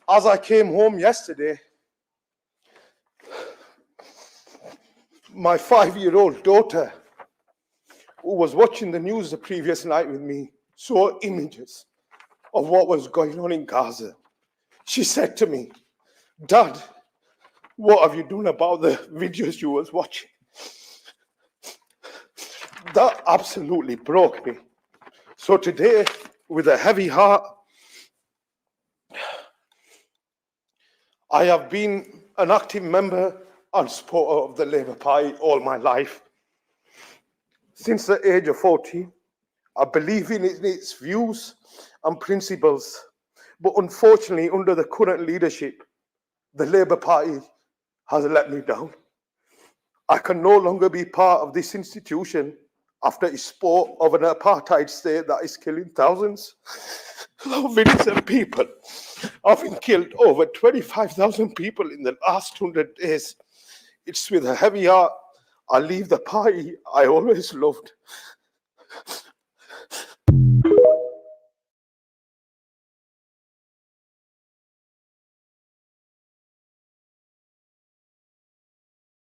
As I came home yesterday, my 5-year-old daughter, who was watching the news the previous night with me, saw images of what was going on in Gaza. She said to me, "Dad, what have you done about the videos you was watching?" That absolutely broke me. So today, with a heavy heart, I have been an active member and supporter of the Labour Party all my life. Since the age of 14, I believe in its views and principles, but unfortunately, under the current leadership, the Labour Party has let me down. I can no longer be part of this institution after its sport of an apartheid state that is killing thousands of innocent people. Having killed over 25,000 people in the last 100 days, it's with a heavy heart I leave the party I always loved.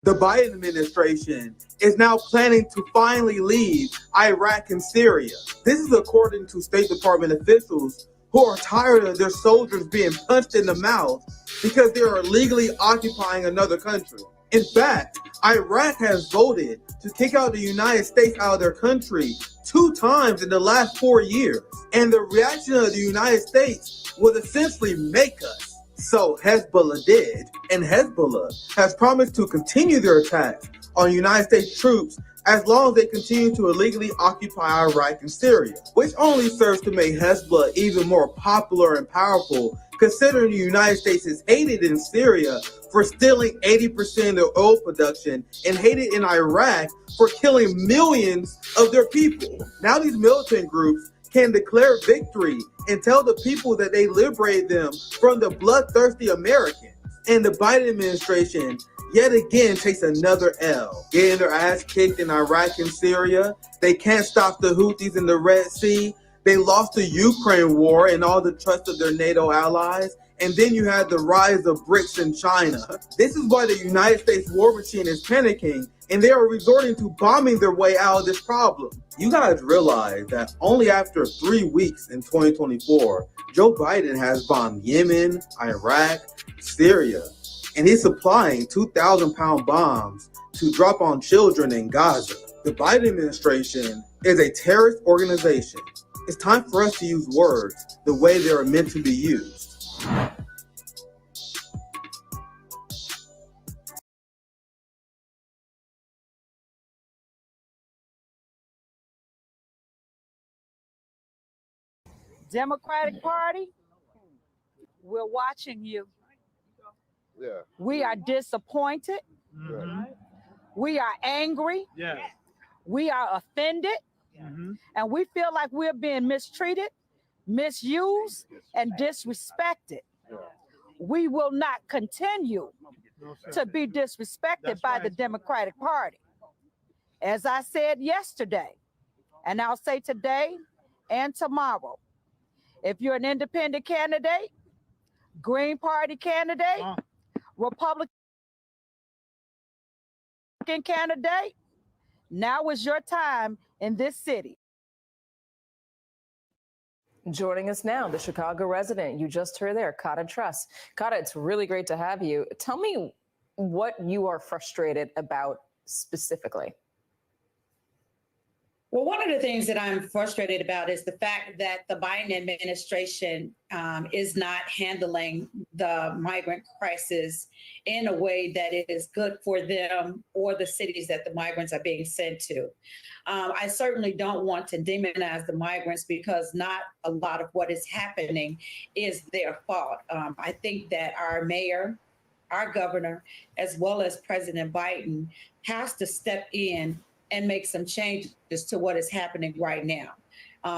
The Biden administration is now planning to finally leave Iraq and Syria. This is according to State Department officials who are tired of their soldiers being punched in the mouth because they are illegally occupying another country. In fact, Iraq has voted to kick out the United States out of their country 2 times in the last 4 years. And the reaction of the United States would essentially make us. So Hezbollah did, and Hezbollah has promised to continue their attacks on United States troops as long as they continue to illegally occupy Iraq and Syria, which only serves to make Hezbollah even more popular and powerful, considering the United States is hated in Syria for stealing 80% of their oil production and hated in Iraq for killing millions of their people. Now these militant groups can declare victory and tell the people that they liberated them from the bloodthirsty Americans. And the Biden administration yet again takes another L, getting their ass kicked in Iraq and Syria. They can't stop the Houthis in the Red Sea. They lost the Ukraine war and all the trust of their NATO allies. And then you had the rise of BRICS in China. This is why the United States war machine is panicking, and they are resorting to bombing their way out of this problem. You guys realize that only after 3 weeks in 2024, Joe Biden has bombed Yemen, Iraq, Syria, and he's supplying 2,000-pound bombs to drop on children in Gaza. The Biden administration is a terrorist organization. It's time for us to use words the way they are meant to be used. Democratic Party, we're watching you. Yeah. We are disappointed. Mm-hmm. We are angry. Yes. We are offended. Mm-hmm. And we feel like we're being mistreated, misused, and disrespected. Yeah. We will not continue to be disrespected by the Democratic Party. As I said yesterday, and I'll say today and tomorrow, if you're an independent candidate, Green Party candidate, Republican candidate, now is your time in this city. Joining us now, the Chicago resident you just heard there, Kata Truss. Kata, it's really great to have you. Tell me what you are frustrated about specifically. Well, one of the things that I'm frustrated about is the fact that the Biden administration is not handling the migrant crisis in a way that is good for them or the cities that the migrants are being sent to. I certainly don't want to demonize the migrants because not a lot of what is happening is their fault. I think that our mayor, our governor, as well as President Biden has to step in and make some changes to what is happening right now.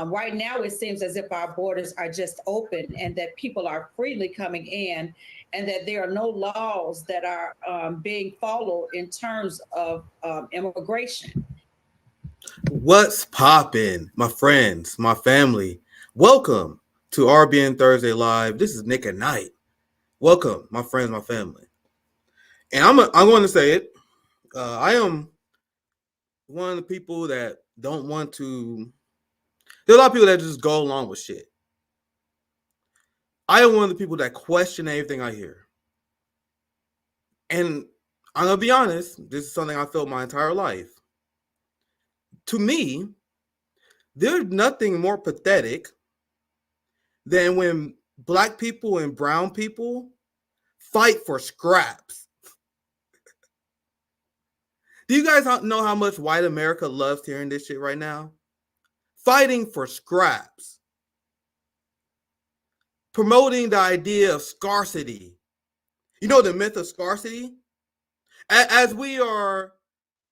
Right now, it seems as if our borders are just open and that people are freely coming in and that there are no laws that are being followed in terms of immigration. What's poppin', my friends, my family? Welcome to RBN Thursday Live. This is Nick at Night. Welcome, my friends, my family. And I'm going to say it. I am one of the people that don't want to. There are a lot of people that just go along with shit. I am one of the people that question everything I hear. And I'm going to be honest, this is something I felt my entire life. To me, there's nothing more pathetic than when Black people and brown people fight for scraps. Do you guys know how much white America loves hearing this shit right now? Fighting for scraps. Promoting the idea of scarcity. You know the myth of scarcity? As we are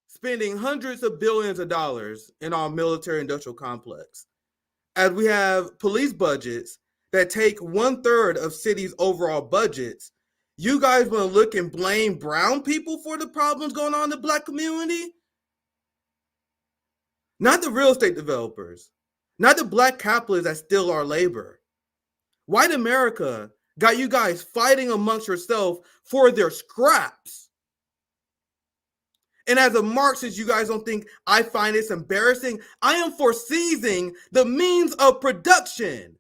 spending hundreds of billions of dollars in our military industrial complex, as we have police budgets that take 1/3 of cities' overall budgets, you guys want to look and blame brown people for the problems going on in the Black community? Not the real estate developers, not the Black capitalists that steal our labor. White America got you guys fighting amongst yourself for their scraps. And as a Marxist, you guys don't think I find this embarrassing? I am for seizing the means of production.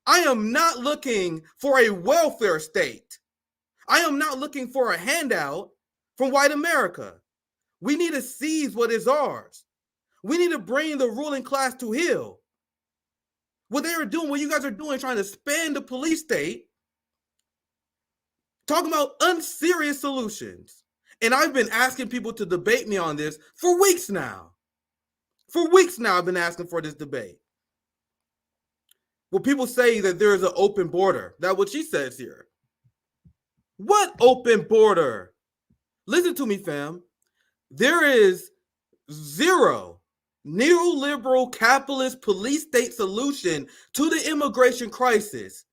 I am not looking for a welfare state. I am not looking for a handout from white America. We need to seize what is ours. We need to bring the ruling class to heel. What they are doing, what you guys are doing, trying to spend the police state, talking about unserious solutions. And I've been asking people to debate me on this for weeks now. For weeks now, I've been asking for this debate. Well, people say that there is an open border. That's what she says here. What open border? Listen to me, fam. There is zero neoliberal capitalist police state solution to the immigration crisis.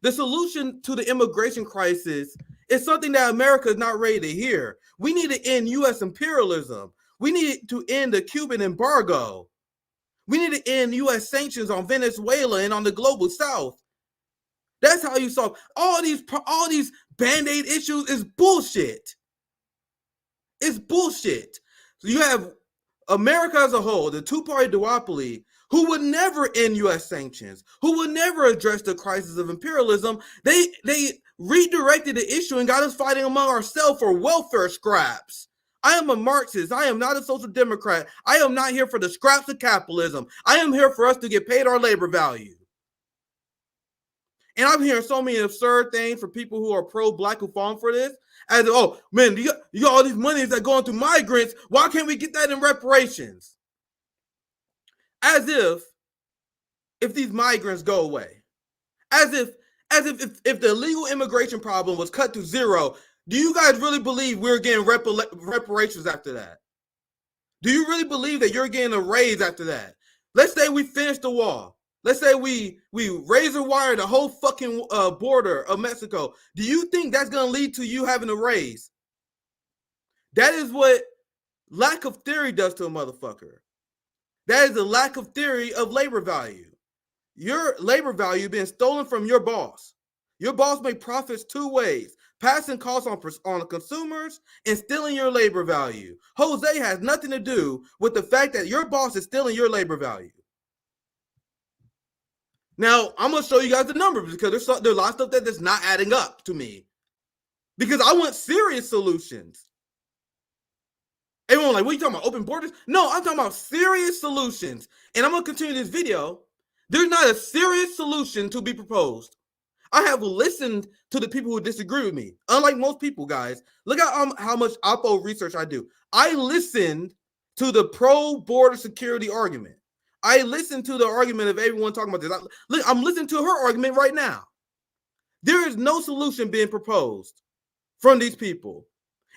The solution to the immigration crisis is something that America is not ready to hear. We need to end U.S. imperialism. We need to end the Cuban embargo. We need to end U.S. sanctions on Venezuela and on the global South. That's how you solve all these Band-Aid issues. Is bullshit. It's bullshit. So you have America as a whole, the two-party duopoly, who would never end U.S. sanctions, who would never address the crisis of imperialism. They redirected the issue and got us fighting among ourselves for welfare scraps. I am a Marxist. I am not a social democrat. I am not here for the scraps of capitalism. I am here for us to get paid our labor value. And I'm hearing so many absurd things for people who are pro-Black who falling for this. As, oh, man, you got all these monies that go into migrants. Why can't we get that in reparations? As if these migrants go away. As if the illegal immigration problem was cut to zero, do you guys really believe we're getting reparations after that? Do you really believe that you're getting a raise after that? Let's say we finish the wall. Let's say we razor wire the whole fucking border of Mexico. Do you think that's going to lead to you having a raise? That is what lack of theory does to a motherfucker. That is the lack of theory of labor value. Your labor value being stolen from your boss. Your boss make profits two ways: passing costs on consumers and stealing your labor value. Jose has nothing to do with the fact that your boss is stealing your labor value. Now, I'm going to show you guys the numbers because there's a lot of stuff that's not adding up to me. Because I want serious solutions. Everyone like, what are you talking about, open borders? No, I'm talking about serious solutions. And I'm going to continue this video. There's not a serious solution to be proposed. I have listened to the people who disagree with me. Unlike most people, guys, look at how much Oppo research I do. I listened to the pro-border security argument. I listened to the argument of everyone talking about this. I'm listening to her argument right now. There is no solution being proposed from these people.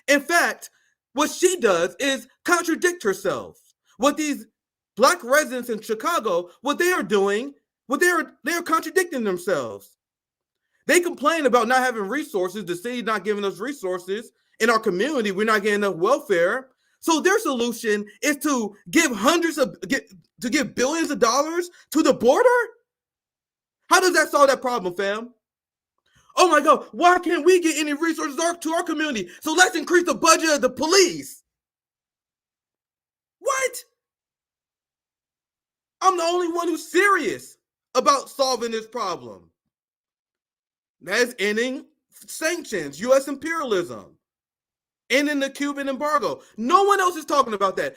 In fact, what she does is contradict herself. What these Black residents in Chicago, what they are doing, they are contradicting themselves. They complain about not having resources, the city not giving us resources. In our community, we're not getting enough welfare. So their solution is to give billions of dollars to the border? How does that solve that problem, fam? Oh my God, why can't we get any resources to our community? So let's increase the budget of the police. What? I'm the only one who's serious about solving this problem. That is ending sanctions, U.S. imperialism, ending the Cuban embargo. No one else is talking about that.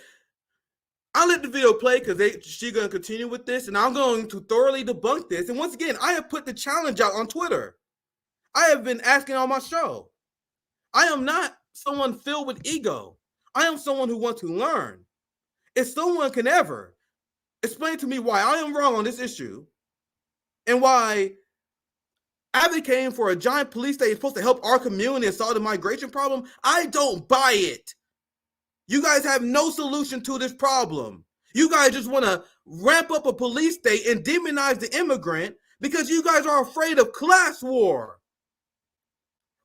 I'll let the video play because she's going to continue with this, and I'm going to thoroughly debunk this. And once again, I have put the challenge out on Twitter. I have been asking on my show. I am not someone filled with ego. I am someone who wants to learn. If someone can ever explain to me why I am wrong on this issue and why advocating for a giant police state is supposed to help our community and solve the migration problem, I don't buy it. You guys have no solution to this problem. You guys just want to ramp up a police state and demonize the immigrant because you guys are afraid of class war.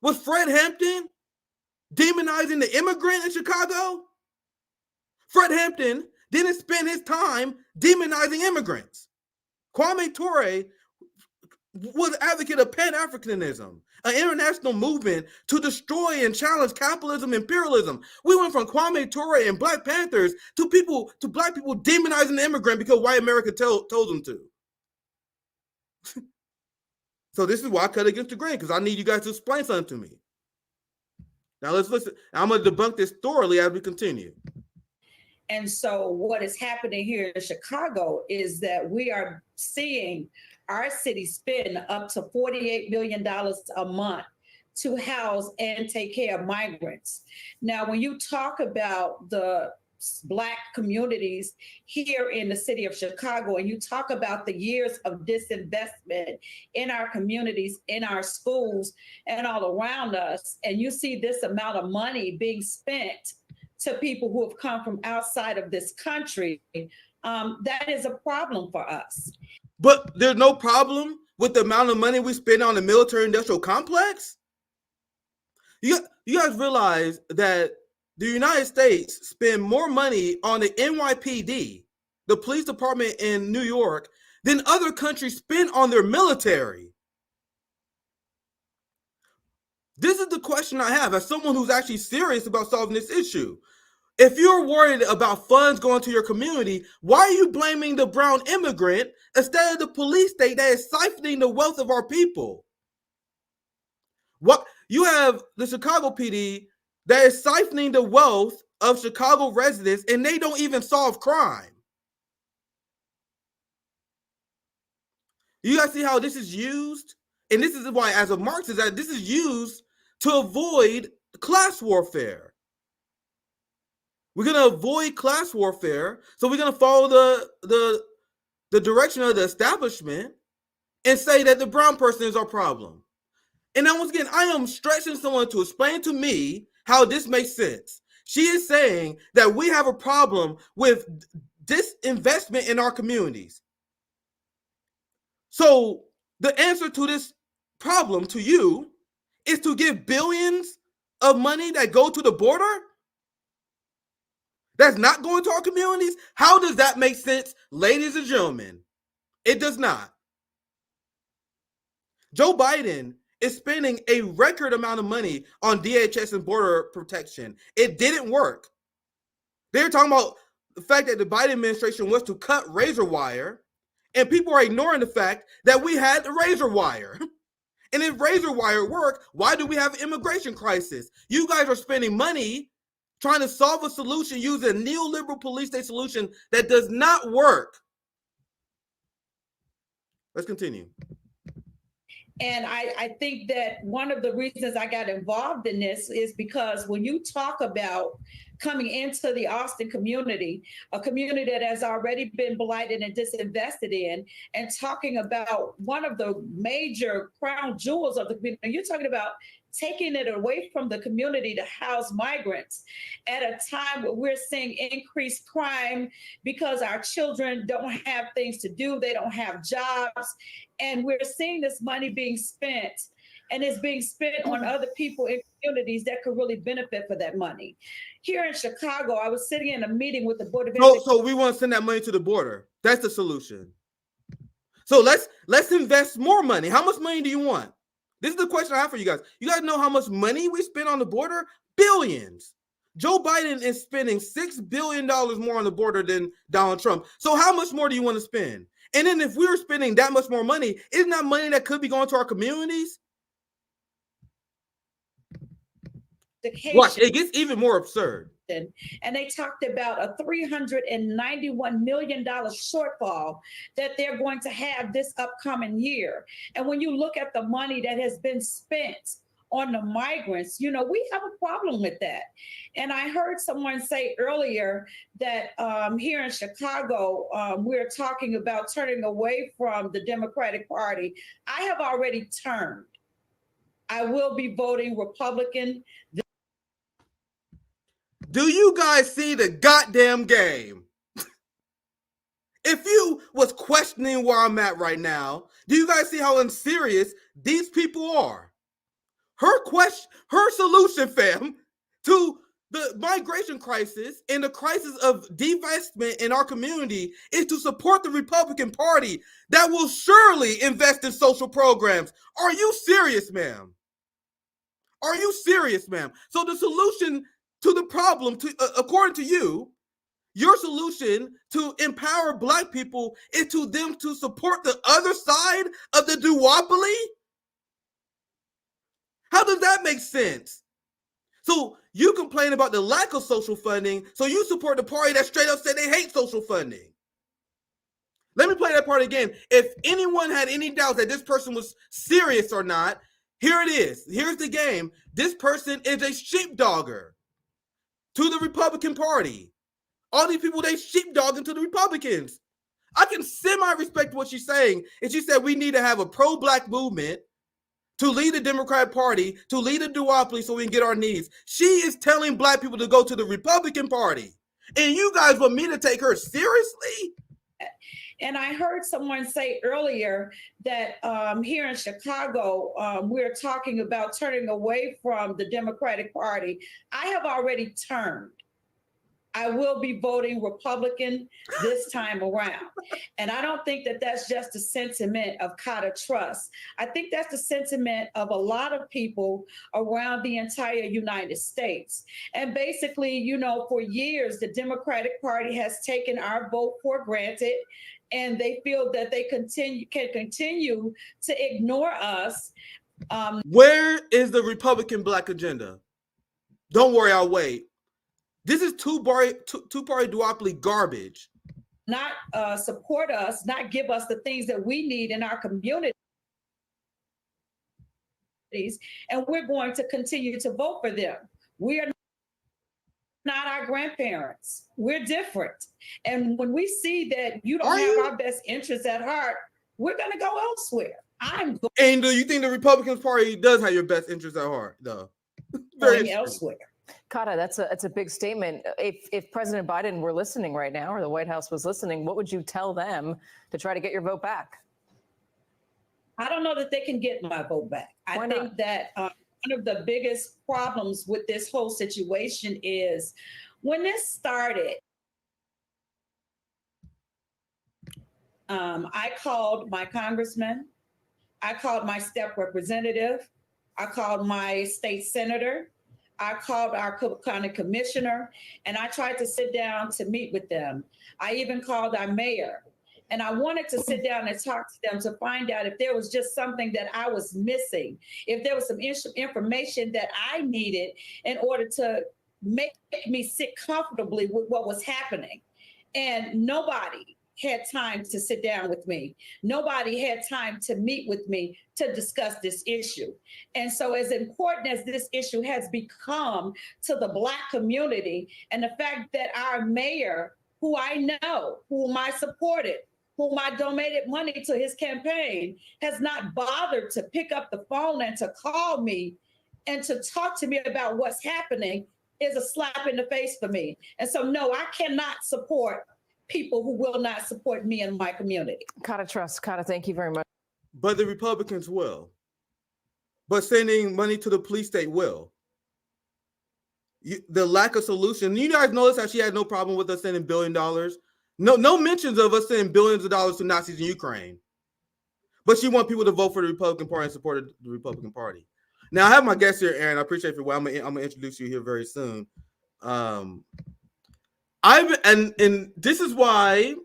Was Fred Hampton demonizing the immigrant in Chicago? Fred Hampton didn't spend his time demonizing immigrants. Kwame Ture was an advocate of Pan-Africanism, an international movement to destroy and challenge capitalism and imperialism. We went from Kwame Ture and Black Panthers to black people demonizing the immigrant because white America told them to. So this is why I cut against the grain, because I need you guys to explain something to me. Now let's listen. I'm going to debunk this thoroughly as we continue. And so what is happening here in Chicago is that we are seeing our city spend up to $48 million a month to house and take care of migrants. Now, when you talk about the Black communities here in the city of Chicago, and you talk about the years of disinvestment in our communities, in our schools, and all around us, and you see this amount of money being spent to people who have come from outside of this country, that is a problem for us. But there's no problem with the amount of money we spend on the military-industrial complex? You guys realize that the United States spend more money on the NYPD, the police department in New York, than other countries spend on their military. This is the question I have as someone who's actually serious about solving this issue. If you're worried about funds going to your community, why are you blaming the brown immigrant instead of the police state that is siphoning the wealth of our people? What you have the Chicago PD that is siphoning the wealth of Chicago residents, and they don't even solve crime. You guys see how this is used? And this is why, as a Marxist, that this is used to avoid class warfare. We're going to avoid class warfare, so we're going to follow the direction of the establishment and say that the brown person is our problem. And now, once again, I am stretching someone to explain to me how this makes sense. She is saying that we have a problem with disinvestment in our communities. So the answer to this problem to you is to give billions of money that go to the border? That's not going to our communities? How does that make sense, ladies and gentlemen? It does not. Joe Biden is spending a record amount of money on DHS and border protection. It didn't work. They're talking about the fact that the Biden administration wants to cut razor wire, and people are ignoring the fact that we had the razor wire. And if razor wire worked, why do we have an immigration crisis? You guys are spending money trying to solve a solution using a neoliberal police state solution that does not work. Let's continue. And I think that one of the reasons I got involved in this is because when you talk about coming into the Austin community, a community that has already been blighted and disinvested in, and talking about one of the major crown jewels of the community, you're talking about taking it away from the community to house migrants at a time where we're seeing increased crime because our children don't have things to do, they don't have jobs, and we're seeing this money being spent, and it's being spent on other people in communities that could really benefit for that money. Here in Chicago, I was sitting in a meeting with the Board of Education. So we want to send that money to the border. That's the solution. So let's invest more money. How much money do you want? This is the question I have for you guys. You guys know how much money we spend on the border? Billions. Joe Biden is spending $6 billion more on the border than Donald Trump. So how much more do you want to spend? And then if we were spending that much more money, isn't that money that could be going to our communities? Watch, it gets even more absurd. And they talked about a $391 million shortfall that they're going to have this upcoming year. And when you look at the money that has been spent on the migrants, you know, we have a problem with that. And I heard someone say earlier that here in Chicago, we're talking about turning away from the Democratic Party. I have already turned. I will be voting Republican. Do you guys see the goddamn game? If you was questioning where I'm at right now, do you guys see how unserious these people are? Her solution, fam, to the migration crisis and the crisis of divestment in our community is to support the Republican Party that will surely invest in social programs. Are you serious, ma'am? Are you serious, ma'am? So the solution to the problem, according to you, your solution to empower Black people is to them to support the other side of the duopoly? How does that make sense? So you complain about the lack of social funding, so you support the party that straight up said they hate social funding. Let me play that part again. If anyone had any doubts that this person was serious or not, here it is. Here's the game. This person is a sheepdogger to the Republican Party. All these people, they sheepdogging to the Republicans. I can semi-respect what she's saying. And she said we need to have a pro-Black movement to lead the Democratic Party, to lead a duopoly so we can get our needs. She is telling Black people to go to the Republican Party. And you guys want me to take her seriously? And I heard someone say earlier that here in Chicago, we're talking about turning away from the Democratic Party. I have already turned. I will be voting Republican this time around. And I don't think that that's just a sentiment of Kata trust. I think that's the sentiment of a lot of people around the entire United States. And basically, you know, for years, the Democratic Party has taken our vote for granted, and they feel that they can continue to ignore us. Where is the Republican Black agenda? Don't worry, I'll wait. This is two-party duopoly garbage. Not support us, not give us the things that we need in our communities. And we're going to continue to vote for them. We are not our grandparents. We're different. And when we see that you don't have our best interests at heart, we're going to go elsewhere. And do you think the Republican Party does have your best interests at heart, though? Going elsewhere. Kata, that's a big statement. If President Biden were listening right now, or the White House was listening, what would you tell them to try to get your vote back? I don't know that they can get my vote back. I think that one of the biggest problems with this whole situation is when this started, I called my congressman, I called my step representative, I called my state senator, I called our county commissioner, and I tried to sit down to meet with them. I even called our mayor, and I wanted to sit down and talk to them to find out if there was just something that I was missing, if there was some information that I needed in order to make me sit comfortably with what was happening. And nobody had time to sit down with me. Nobody had time to meet with me to discuss this issue. And so as important as this issue has become to the Black community, and the fact that our mayor, who I know, whom I supported, whom I donated money to his campaign, has not bothered to pick up the phone and to call me and to talk to me about what's happening, is a slap in the face for me. And so, no, I cannot support people who will not support me and my community. Kata trust. Kata, thank you very much. But the Republicans will. But sending money to the police state will. The lack of solution. You guys notice how she had no problem with us sending $1 billion? No mentions of us sending billions of dollars to Nazis in Ukraine. but she wants people to vote for the Republican Party and support the Republican Party. Now I have my guest here, Aaron. I appreciate you. I'm gonna introduce you here very soon. And this is why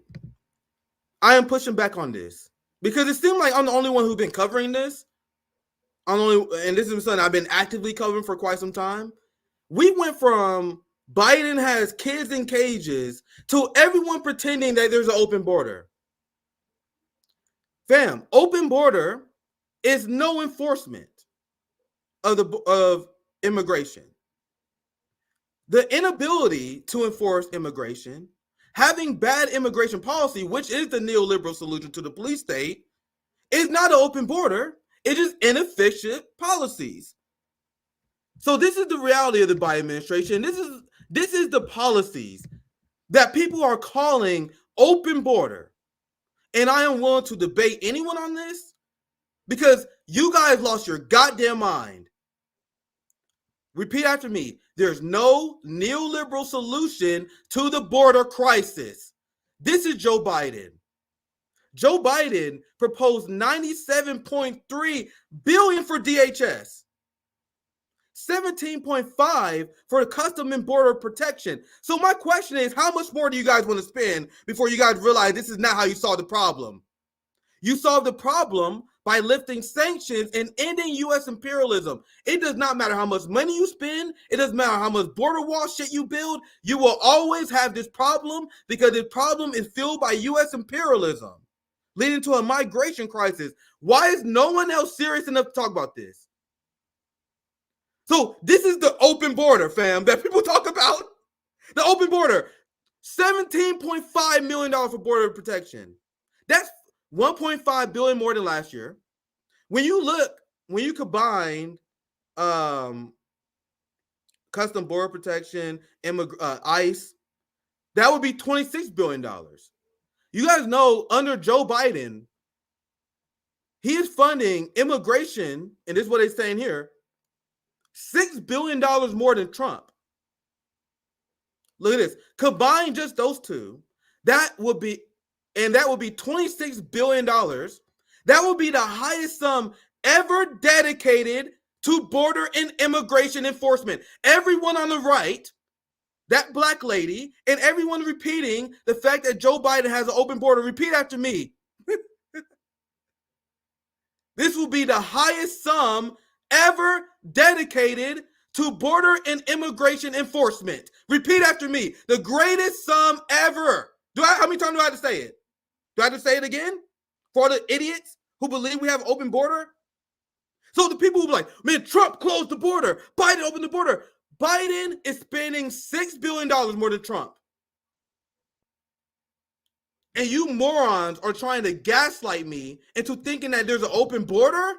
I am pushing back on this, because it seems like I'm the only one who's been covering this. And this is something I've been actively covering for quite some time. We went from Biden has kids in cages to everyone pretending that there's an open border. Fam, open border is no enforcement of immigration. The inability to enforce immigration, having bad immigration policy, which is the neoliberal solution to the police state, is not an open border. It is inefficient policies. So this is the reality of the Biden administration. This is the policies that people are calling open border. And I am willing to debate anyone on this because you guys lost your goddamn mind. Repeat after me. There's no neoliberal solution to the border crisis. This is Joe Biden. Joe Biden proposed $97.3 billion for DHS, $17.5 for Custom and Border Protection. So my question is, how much more do you guys want to spend before you guys realize this is not how you solve the problem? You solve the problem by lifting sanctions and ending U.S. imperialism. It does not matter how much money you spend. It doesn't matter how much border wall shit you build. You will always have this problem because this problem is fueled by U.S. imperialism, leading to a migration crisis. Why is no one else serious enough to talk about this? So this is the open border, fam, that people talk about. The open border, $17.5 million for border protection. That's $1.5 billion more than last year. When you combine custom border protection, ICE, that would be $26 billion. You guys know under Joe Biden, he is funding immigration, and this is what they're saying here, $6 billion more than Trump. Look at this. Combine just those two, that would be $26 billion. That would be the highest sum ever dedicated to border and immigration enforcement. Everyone on the right, that black lady, and everyone repeating the fact that Joe Biden has an open border, repeat after me. This will be the highest sum ever dedicated to border and immigration enforcement. Repeat after me. The greatest sum ever. How many times do I have to say it? Do I have to say it again? For the idiots who believe we have an open border? So the people who be like, man, Trump closed the border. Biden opened the border. Biden is spending $6 billion more than Trump. And you morons are trying to gaslight me into thinking that there's an open border?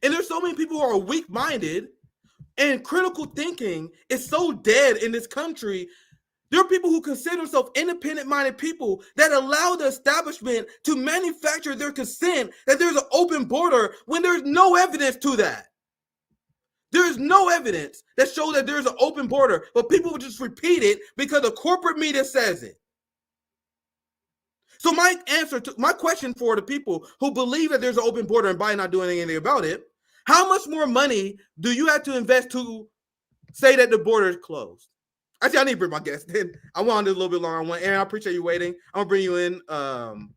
And there's so many people who are weak-minded, and critical thinking is so dead in this country. There are people who consider themselves independent-minded people that allow the establishment to manufacture their consent that there's an open border when there's no evidence to that. There is no evidence that shows that there's an open border, but people will just repeat it because the corporate media says it. So my question for the people who believe that there's an open border and Biden not doing anything about it, how much more money do you have to invest to say that the border is closed? Actually, I need to bring my guest in. I want this a little bit longer. Aaron, I appreciate you waiting. I'm gonna bring you in. Actually,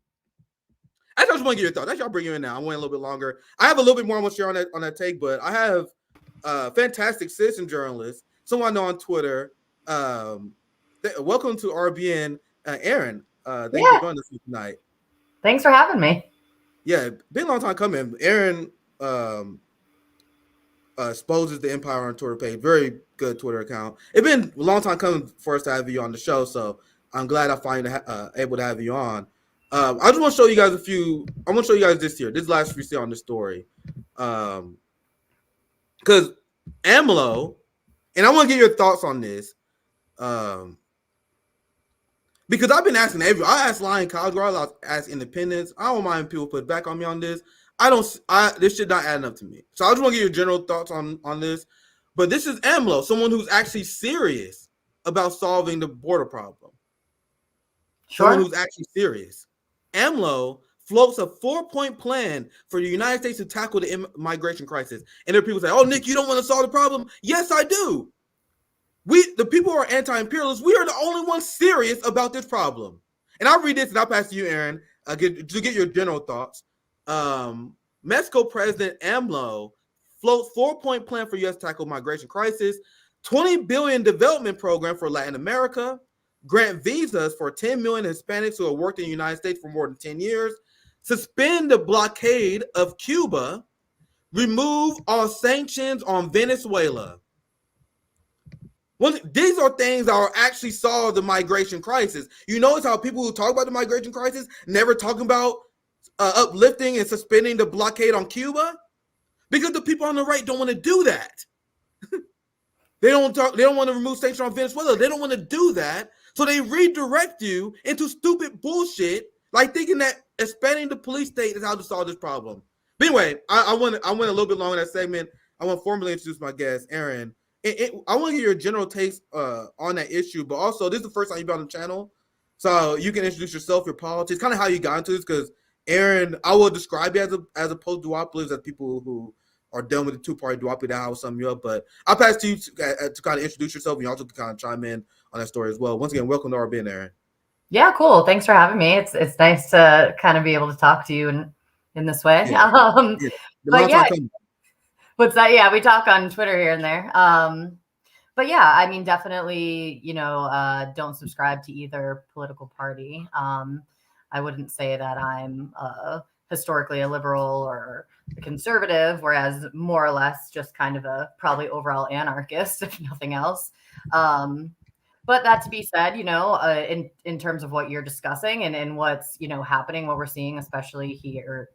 I just want to get your thoughts. Actually, I'll bring you in now. I'm waiting a little bit longer. I have a little bit more I want to share on that take, but I have fantastic citizen journalist, someone I know on Twitter. Welcome to RBN, Aaron. Thank you for joining us tonight. Thanks for having me. Yeah, been a long time coming. Aaron exposes the empire on Twitter page. Very good Twitter account. It's been a long time coming for us to have you on the show, so I'm glad I finally able to have you on. I just want to show you guys I want to show you guys this here. This is the last we see on the story. Because AMLO, and I want to get your thoughts on this. Because I've been asking I asked Lion College, I asked independents. I don't mind people put back on me on this. This shit not adding up to me. So I just want to get your general thoughts on this. But this is AMLO, someone who's actually serious about solving the border problem. Sure. Someone who's actually serious. AMLO floats a 4-point plan for the United States to tackle the migration crisis. And there are people say, oh, Nick, you don't want to solve the problem? Yes, I do. The people who are anti-imperialists, we are the only ones serious about this problem. And I'll read this and I'll pass to you, Aaron, to get your general thoughts. Mexico President AMLO floats 4-point plan for U.S. tackle migration crisis, $20 billion development program for Latin America, grant visas for 10 million Hispanics who have worked in the United States for more than 10 years, suspend the blockade of Cuba, remove all sanctions on Venezuela. Well, these are things that are actually solve the migration crisis. You notice how people who talk about the migration crisis never talk about uplifting and suspending the blockade on Cuba? Because the people on the right don't want to do that. They don't want to remove sanctions on Venezuela. They don't want to do that. So they redirect you into stupid bullshit, like thinking that expanding the police state is how to solve this problem. But anyway, I went a little bit longer in that segment. I want to formally introduce my guest, Aaron. I want to hear your general takes on that issue, but also this is the first time you've been on the channel, so you can introduce yourself, your politics, kind of how you got into this. Because Aaron, I will describe you as a post-duopolist, as people who are done with the two-party duopoly. That I will sum you up. But I'll pass to you to kind of introduce yourself, and you also can kind of chime in on that story as well. Once again, welcome to our bin, Aaron. Yeah, cool. Thanks for having me. It's nice to kind of be able to talk to you in this way. Yeah. But yeah. What's that? Yeah, we talk on Twitter here and there. But yeah, I mean, definitely, don't subscribe to either political party. I wouldn't say that I'm historically a liberal or a conservative, whereas more or less just kind of a probably overall anarchist, if nothing else. But that to be said, in terms of what you're discussing and what's, happening, what we're seeing, especially here,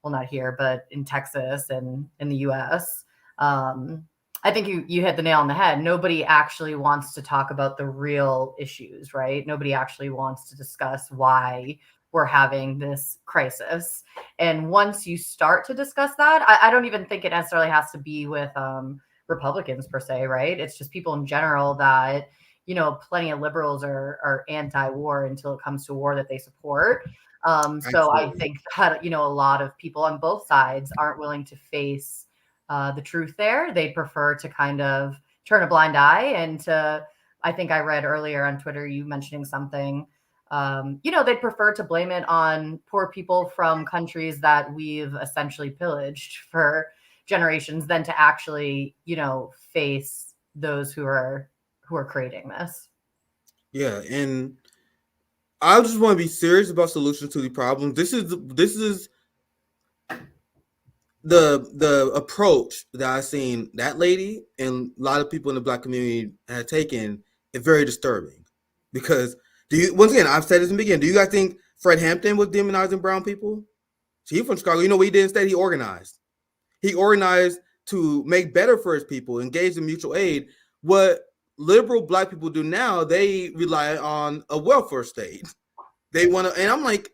well, not here, but in Texas and in the US, I think you hit the nail on the head. Nobody actually wants to talk about the real issues, right? Nobody actually wants to discuss why we're having this crisis. And once you start to discuss that, I don't even think it necessarily has to be with Republicans per se, right? It's just people in general that, plenty of liberals are anti-war until it comes to war that they support. So I think that, a lot of people on both sides aren't willing to face the truth there. They prefer to kind of turn a blind eye and I think I read earlier on Twitter, you mentioning something, they'd prefer to blame it on poor people from countries that we've essentially pillaged for generations than to actually, face those who are creating this. Yeah. And I just want to be serious about solutions to the problem. This is the approach that I've seen that lady and a lot of people in the Black community have taken is very disturbing. Because once again, I've said this in the beginning, do you guys think Fred Hampton was demonizing brown people? So he's from Chicago. You know what he did instead? He organized. He organized to make better for his people, engage in mutual aid. What liberal Black people do now, they rely on a welfare state. They want to, and I'm like,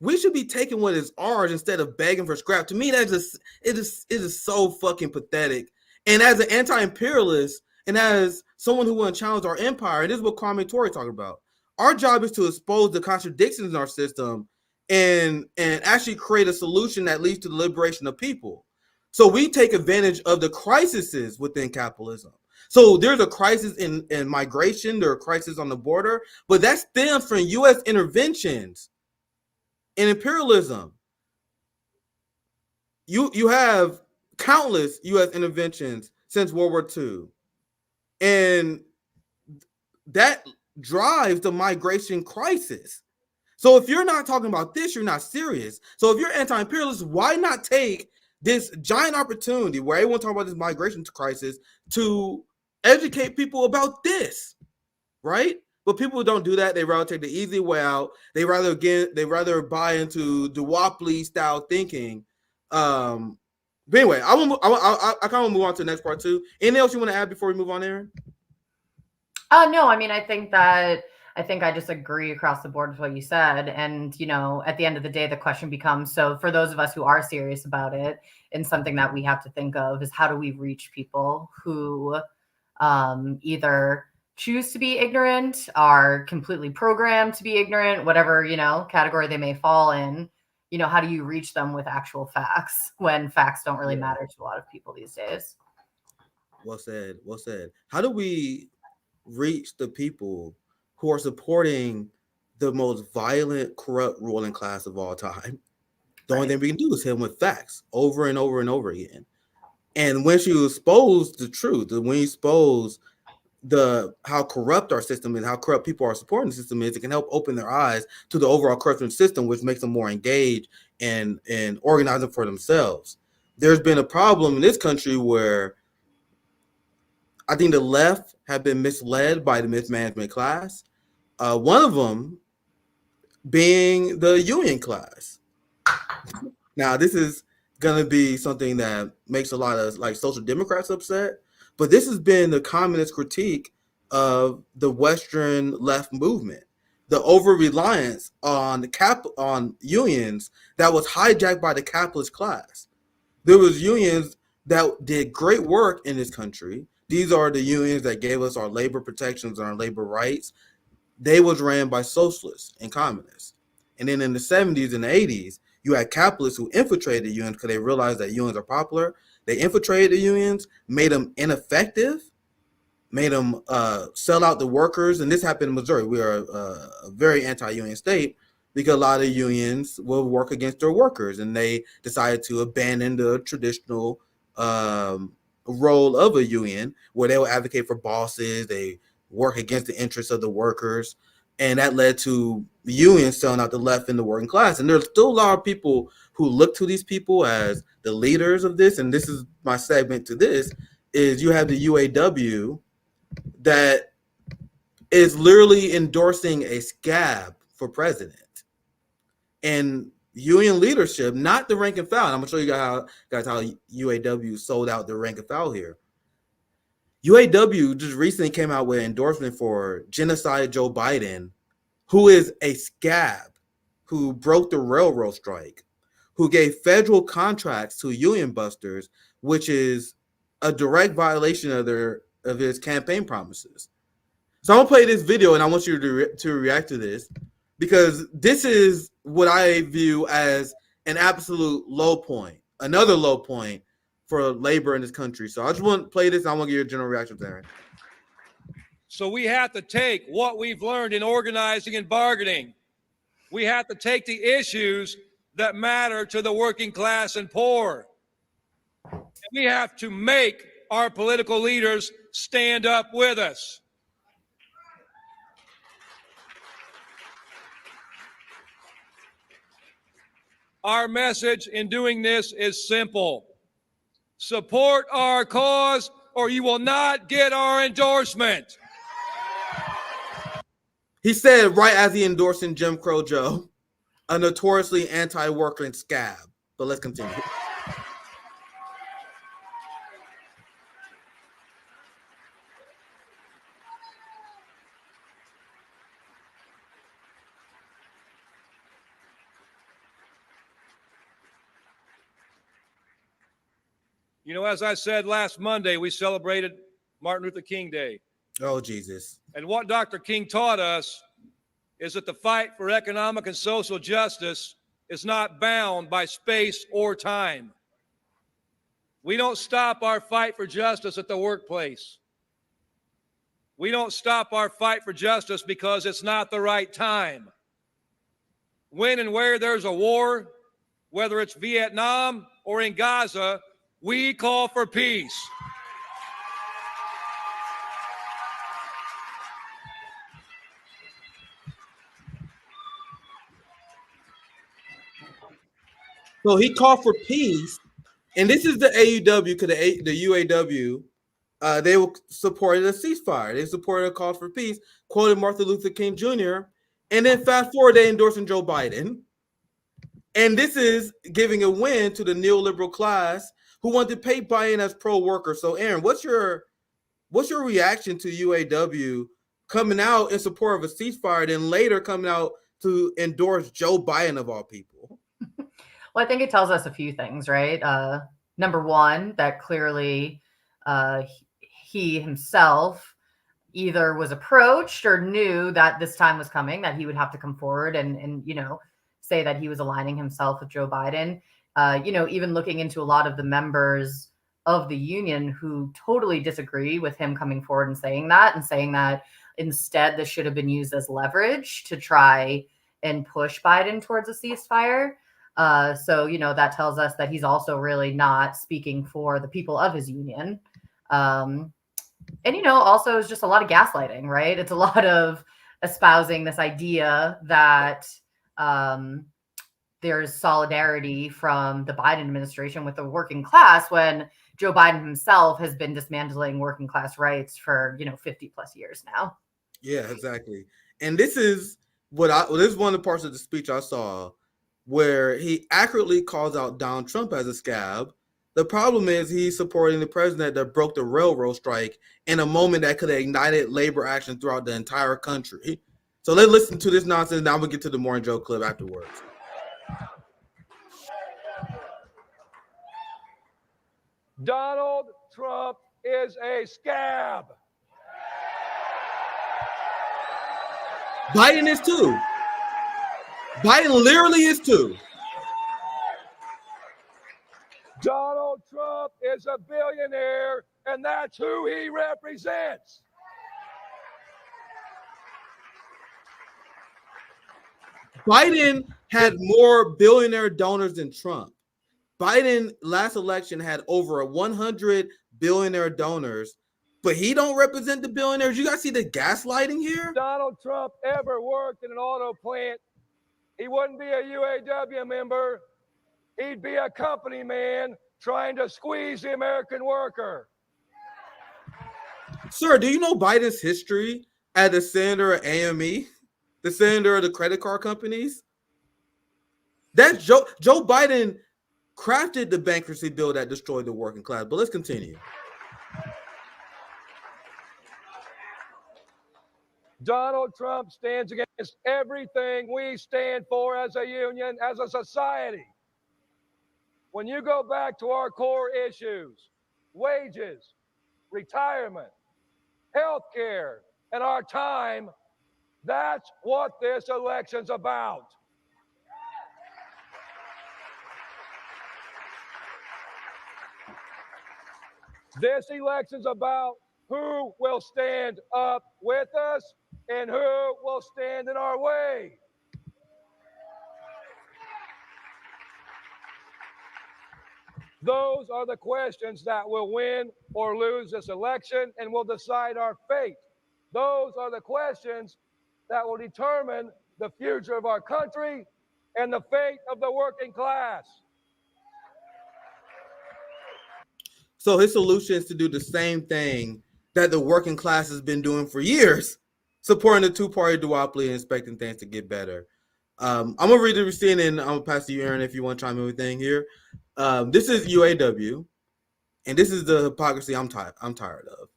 we should be taking what is ours instead of begging for scrap. To me, it is so fucking pathetic. And as an anti-imperialist and as someone who want to challenge our empire, and this is what Kwame Ture talked about, our job is to expose the contradictions in our system and actually create a solution that leads to the liberation of people. So we take advantage of the crises within capitalism. So there's a crisis in migration, there are crises on the border, but that stems from U.S. interventions in imperialism. You have countless U.S. interventions since World War II, and that drives the migration crisis. So if you're not talking about this, you're not serious. So if you're anti-imperialist, why not take this giant opportunity where everyone talks about this migration crisis to educate people about this, right? But people don't do that. They rather take the easy way out. They rather buy into duopoly style thinking. But anyway, I kind of want to move on to the next part too. Anything else you want to add before we move on, Aaron? No, I mean, I think I just agree across the board with what you said. And, at the end of the day, the question becomes, so for those of us who are serious about it, and something that we have to think of is how do we reach people who either choose to be ignorant, are completely programmed to be ignorant, whatever, category they may fall in. How do you reach them with actual facts when facts don't really matter to a lot of people these days? Well said. Well said. How do we reach the people who are supporting the most violent, corrupt ruling class of all time? The only thing we can do is hit them with facts over and over and over again. And once you expose the truth, when you expose how corrupt our system is, how corrupt people are supporting the system is, it can help open their eyes to the overall corruption system, which makes them more engaged and organizing for themselves. There's been a problem in this country where I think the left have been misled by the mismanagement class. One of them being the union class. Now, this is going to be something that makes a lot of social democrats upset, but this has been the communist critique of the Western left movement, the over-reliance on unions that was hijacked by the capitalist class. There was unions that did great work in this country. These are the unions that gave us our labor protections and our labor rights. They was ran by socialists and communists. And then in the 70s and the 80s, you had capitalists who infiltrated the unions because they realized that unions are popular. They infiltrated the unions, made them ineffective, made them sell out the workers. And this happened in Missouri. We are a very anti-union state because a lot of unions will work against their workers, and they decided to abandon the traditional role of a union where they will advocate for bosses. They work against the interests of the workers. And that led to the unions selling out the left and the working class. And there's still a lot of people who look to these people as the leaders of this. And this is my segment to this, is you have the UAW that is literally endorsing a SCAB for president. And union leadership, not the rank and file. And I'm going to show you guys how UAW sold out the rank and file here. UAW just recently came out with an endorsement for genocide Joe Biden, who is a SCAB, who broke the railroad strike, who gave federal contracts to union busters, which is a direct violation of his campaign promises. So I'm gonna play this video, and I want you to react to this, because this is what I view as an absolute low point, another low point for labor in this country. So I just want to play this. I want to get your general reaction to that. So we have to take what we've learned in organizing and bargaining. We have to take the issues that matter to the working class and poor. And we have to make our political leaders stand up with us. Our message in doing this is simple. Support our cause, or you will not get our endorsement. He said right as he endorsing Jim Crow Joe, a notoriously anti-worker and SCAB. But let's continue. You know, as I said last Monday, we celebrated Martin Luther King Day. Oh, Jesus. And what Dr. King taught us is that the fight for economic and social justice is not bound by space or time. We don't stop our fight for justice at the workplace. We don't stop our fight for justice because it's not the right time. When and where there's a war, whether it's Vietnam or in Gaza, we call for peace. So he called for peace, and this is the AUW, because the UAW, they supported a ceasefire. They supported a call for peace, quoted Martin Luther King Jr., and then fast forward, they endorsing Joe Biden. And this is giving a win to the neoliberal class who want to paint Biden as pro-worker. So, Aaron, what's your reaction to UAW coming out in support of a ceasefire, then later coming out to endorse Joe Biden of all people? Well, I think it tells us a few things, right? Number one, that clearly he himself either was approached or knew that this time was coming, that he would have to come forward and say that he was aligning himself with Joe Biden. Even looking into a lot of the members of the union who totally disagree with him coming forward and saying that instead this should have been used as leverage to try and push Biden towards a ceasefire. So that tells us that he's also really not speaking for the people of his union. And also it's just a lot of gaslighting, right? It's a lot of espousing this idea that there's solidarity from the Biden administration with the working class when Joe Biden himself has been dismantling working class rights for 50 plus years now. Yeah, exactly. And this is this is one of the parts of the speech I saw where he accurately calls out Donald Trump as a scab. The problem is he's supporting the president that broke the railroad strike in a moment that could have ignited labor action throughout the entire country. So let's listen to this nonsense. Now we'll get to the Morning Joe clip afterwards. Donald Trump is a scab. Biden is too. Biden literally is too. Donald Trump is a billionaire, and that's who he represents. Biden had more billionaire donors than Trump. Biden last election had over 100 billionaire donors, but he don't represent the billionaires. You guys see the gaslighting here? If Donald Trump ever worked in an auto plant, he wouldn't be a UAW member. He'd be a company man trying to squeeze the American worker. Sir, do you know Biden's history as the senator of AME, the senator of the credit card companies? That's Joe Biden crafted the bankruptcy bill that destroyed the working class. But let's continue. Donald Trump stands against everything we stand for as a union, as a society. When you go back to our core issues, wages, retirement, health care, and our time, that's what this election's about. This election's about who will stand up with us and who will stand in our way. Those are the questions that will win or lose this election and will decide our fate. Those are the questions that will determine the future of our country and the fate of the working class. So his solution is to do the same thing that the working class has been doing for years, supporting the two-party duopoly and expecting things to get better. I'm going to read the receipt and I'm going to pass to you, Aaron, if you want to chime in with anything here. This is UAW, and this is the hypocrisy I'm tired of.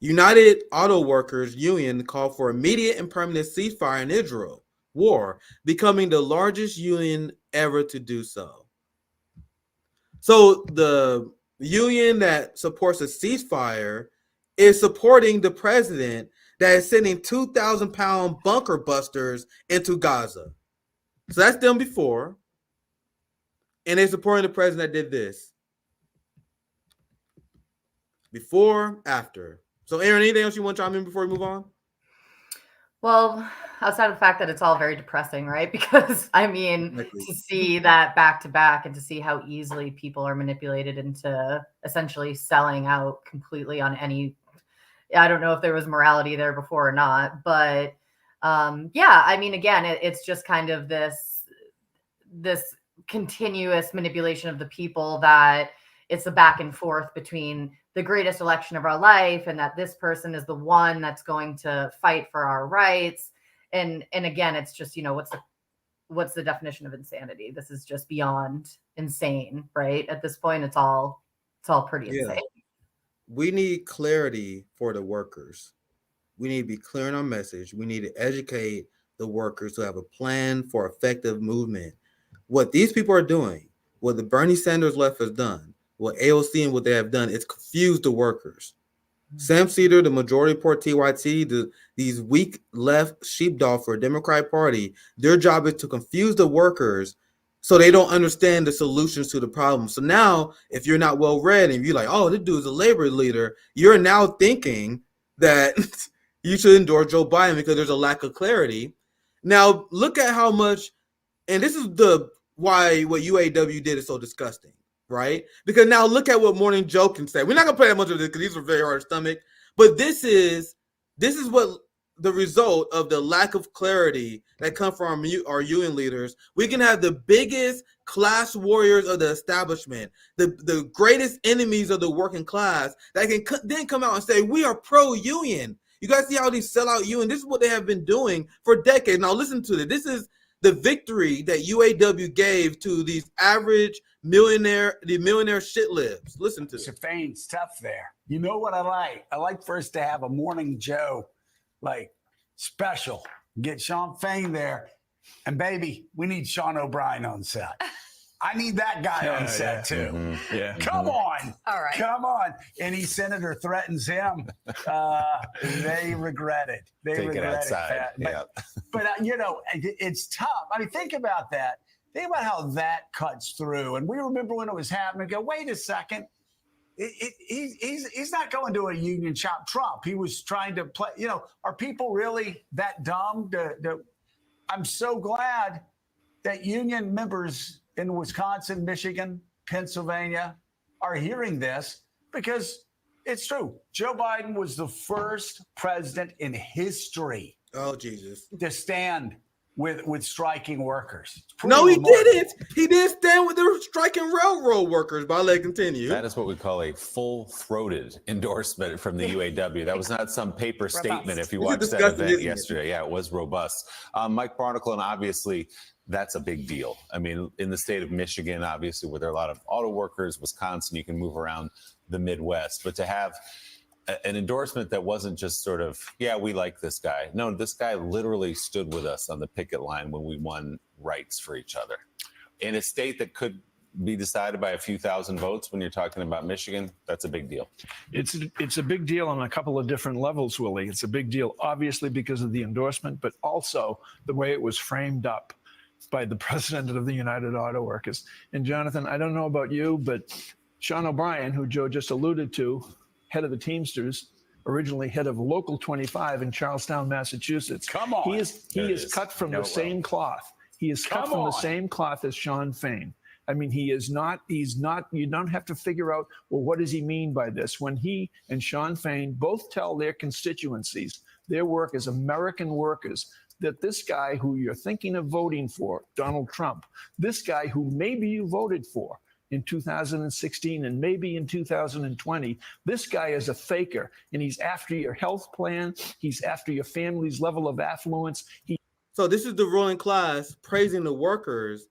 United Auto Workers Union called for immediate and permanent ceasefire in Israel war, becoming the largest union ever to do so. So the union that supports a ceasefire is supporting the president that is sending 2,000-pound bunker busters into Gaza. So that's them before. And they're supporting the president that did this. Before, after. So Aaron, anything else you want to chime in before we move on? Well, outside of the fact that it's all very depressing, right? Because to see that back to back and to see how easily people are manipulated into essentially selling out completely on any, I don't know if there was morality there before or not, but again, it's just kind of this continuous manipulation of the people, that it's a back and forth between the greatest election of our life and that this person is the one that's going to fight for our rights. And again, it's just, what's the definition of insanity? This is just beyond insane, right? At this point, it's all pretty insane. We need clarity for the workers. We need to be clear in our message. We need to educate the workers to have a plan for effective movement. What these people are doing, what the Bernie Sanders left has done, what AOC and what they have done, it's confused the workers. Sam Cedar, the majority report TYT, these weak left sheepdog for a Democratic Party, their job is to confuse the workers so they don't understand the solutions to the problem. So now, if you're not well read and you're like, oh, this dude's a labor leader, you're now thinking that you should endorse Joe Biden because there's a lack of clarity. Now, look at how much, and this is why what UAW did is so disgusting, right? Because now look at what Morning Joe can say. We're not gonna play that much of this because these are very hard to stomach, but this is what the result of the lack of clarity that come from our union leaders. We can have the biggest class warriors of the establishment, the greatest enemies of the working class, that can then come out and say, we are pro-union. You guys see how these sell out union? This is what they have been doing for decades. Now listen to it. This is the victory that UAW gave to these average millionaire shit libs. Listen to this. Fain's tough there. You know what I like? I like for us to have a Morning Joe, like, special. Get Sean Fain there. And baby, we need Sean O'Brien on set. I need that guy on set too. Mm-hmm. Yeah. Come on. All right. Come on. Any senator threatens him, they regret it. They Take regret it outside. But you know, it's tough. I mean, think about that. Think about how that cuts through. And we remember when it was happening, go, wait a second. He's not going to a union shop Trump. He was trying to play, you know, are people really that dumb? I'm so glad that union members in Wisconsin, Michigan, Pennsylvania are hearing this, because it's true. Joe Biden was the first president in history, oh Jesus, to stand with striking workers. No, he didn't. He didn't stand with the striking railroad workers. But I'll let it continue. That is what we call a full-throated endorsement from the UAW. That was not some paper statement. If you watched that event yesterday, yeah, it was robust. Mike Barnacle, and obviously that's a big deal. I mean, in the state of Michigan, obviously, where there are a lot of auto workers, Wisconsin, you can move around the Midwest, but to have an endorsement that wasn't just sort of, yeah, we like this guy. No, this guy literally stood with us on the picket line when we won rights for each other. In a state that could be decided by a few thousand votes, when you're talking about Michigan, that's a big deal. It's a big deal on a couple of different levels, Willie. It's a big deal, obviously, because of the endorsement, but also the way it was framed up by the president of the United Auto Workers. And Jonathan, I don't know about you, but Sean O'Brien, who Joe just alluded to, head of the Teamsters, originally head of Local 25 in Charlestown, Massachusetts. Come on. He is cut from the same cloth. He is cut from the same cloth as Sean Fain. I mean, he's not, you don't have to figure out, well, what does he mean by this? When he and Sean Fain both tell their constituencies, their workers, American workers, that this guy who you're thinking of voting for, Donald Trump, this guy who maybe you voted for in 2016 and maybe in 2020, this guy is a faker, and he's after your health plan. He's after your family's level of affluence. So this is the ruling class praising the workers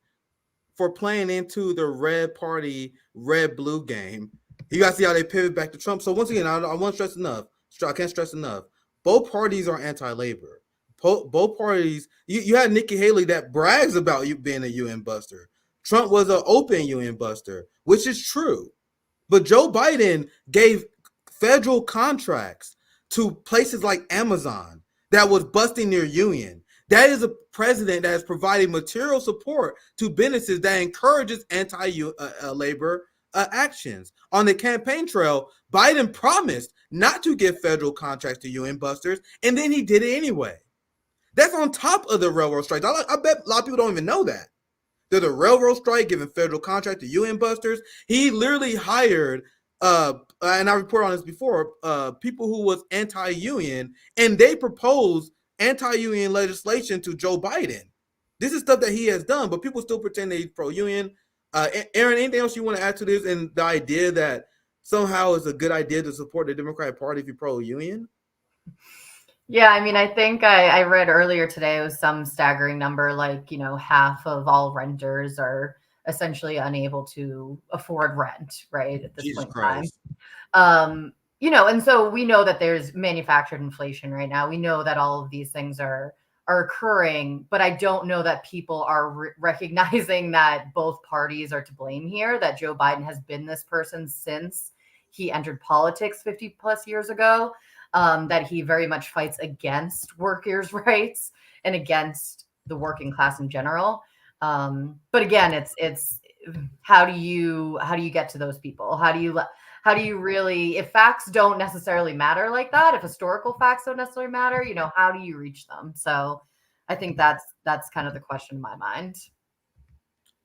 for playing into the red party, red blue game. You guys see how they pivot back to Trump. So once again, I want to stress enough. I can't stress enough. Both parties are anti-labor. Both parties. You had Nikki Haley that brags about you being a UN buster. Trump was an open UN buster, which is true. But Joe Biden gave federal contracts to places like Amazon that was busting their union. That is a president that is providing material support to businesses that encourages anti-labor actions. On the campaign trail, Biden promised not to give federal contracts to UN busters, and then he did it anyway. That's on top of the railroad strikes. I bet a lot of people don't even know that. There's a railroad strike giving federal contract to UN busters. He literally hired, and I reported on this before, people who was anti-union, and they proposed anti-union legislation to Joe Biden. This is stuff that he has done, but people still pretend that he's pro-union. Aaron, anything else you want to add to this, and the idea that somehow it's a good idea to support the Democratic Party if you're pro-union? Yeah, I mean, I think I read earlier today, it was some staggering number, like, you know, half of all renters are essentially unable to afford rent, right, at this Jesus point in Christ. time. You know, and so we know that there's manufactured inflation right now. We know that all of these things are occurring, but I don't know that people are recognizing that both parties are to blame here, that Joe Biden has been this person since he entered politics 50 plus years ago, that he very much fights against workers' rights and against the working class in general. But again, it's how do you get to those people? How do you really, if facts don't necessarily matter like that, if historical facts don't necessarily matter, how do you reach them? So I think that's kind of the question in my mind.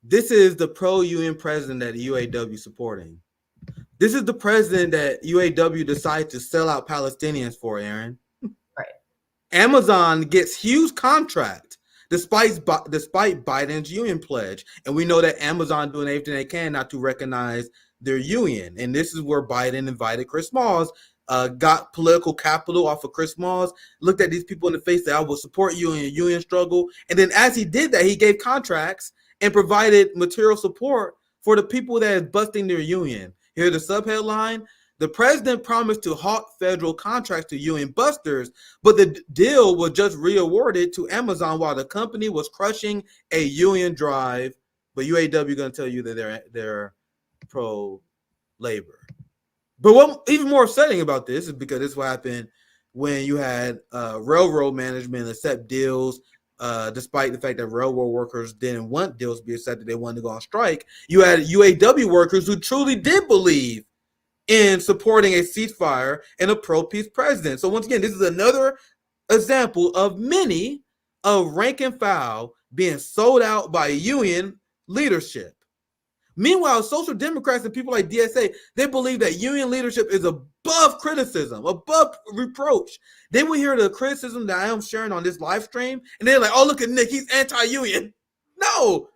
This is the pro-UN president that the UAW supporting. This is the president that UAW decided to sell out Palestinians for, Aaron. Right. Amazon gets huge contract despite Biden's union pledge. And we know that Amazon doing everything they can not to recognize their union. And this is where Biden invited Chris Smalls, got political capital off of Chris Smalls, looked at these people in the face, said, I will support you in your union struggle. And then as he did that, he gave contracts and provided material support for the people that is busting their union. Here's the subheadline. The president promised to halt federal contracts to union busters, but the deal was just re-awarded to Amazon while the company was crushing a union drive. But UAW going to tell you that they're pro-labor. But what even more upsetting about this is because this is what happened when you had railroad management accept deals, despite the fact that railroad workers didn't want deals to be accepted. They wanted to go on strike. You had UAW workers who truly did believe in supporting a ceasefire and a pro-peace president. So once again, this is another example of many of rank and file being sold out by union leadership. Meanwhile, social democrats and people like DSA, they believe that union leadership is above criticism, above reproach. They will hear the criticism that I am sharing on this live stream, and they're like, oh, look at Nick, he's anti-union. No,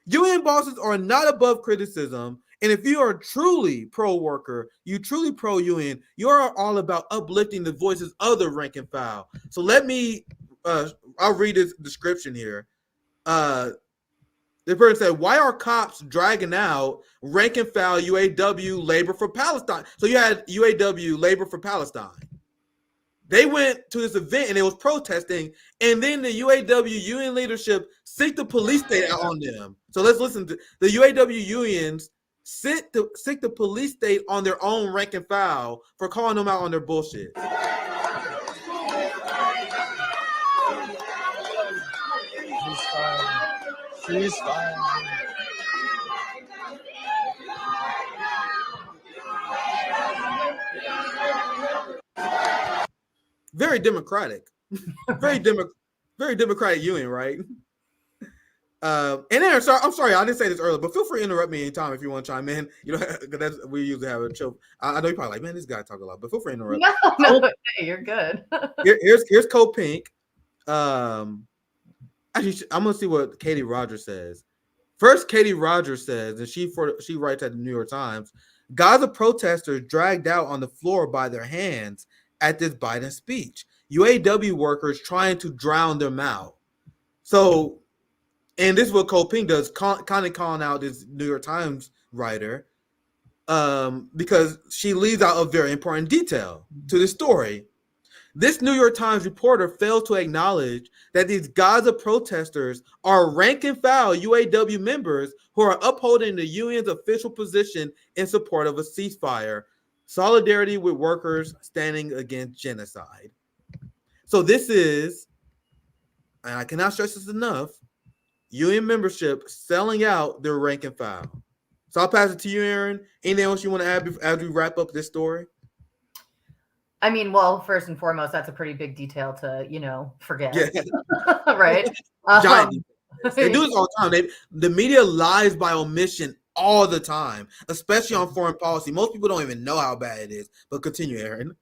union bosses are not above criticism. And if you are truly pro-worker, you truly pro-union, you are all about uplifting the voices of the rank and file. So let me, I'll read this description here. The person said, why are cops dragging out rank and file UAW labor for Palestine? So you had UAW labor for Palestine. They went to this event and they was protesting, and then the UAW union leadership sicked the police state out on them. So let's listen to the UAW unions sick the police state on their own rank and file for calling them out on their bullshit. Very democratic, very democratic union, right? And then, I'm sorry, I didn't say this earlier, but feel free to interrupt me anytime if you want to chime in. We usually have a chill. I know you're probably like, man, this guy talk a lot, but feel free to interrupt. No, you're good. Here's Code Pink. Actually, I'm gonna see what Katie Rogers says. First, Katie Rogers says, and she writes at the New York Times, Gaza protesters dragged out on the floor by their hands at this Biden speech. UAW workers trying to drown them out. So, and this is what Cole Pink does, kind of calling out this New York Times writer, because she leaves out a very important detail to the story. This New York Times reporter failed to acknowledge that these Gaza protesters are rank and file UAW members who are upholding the union's official position in support of a ceasefire, solidarity with workers standing against genocide. So this is, and I cannot stress this enough, union membership selling out their rank and file. So I'll pass it to you, Aaron. Anything else you want to add as we wrap up this story? I mean, well, first and foremost, that's a pretty big detail to, forget. Yeah. Right? They do this all the time. The media lies by omission all the time, especially on foreign policy. Most people don't even know how bad it is. But continue, Aaron.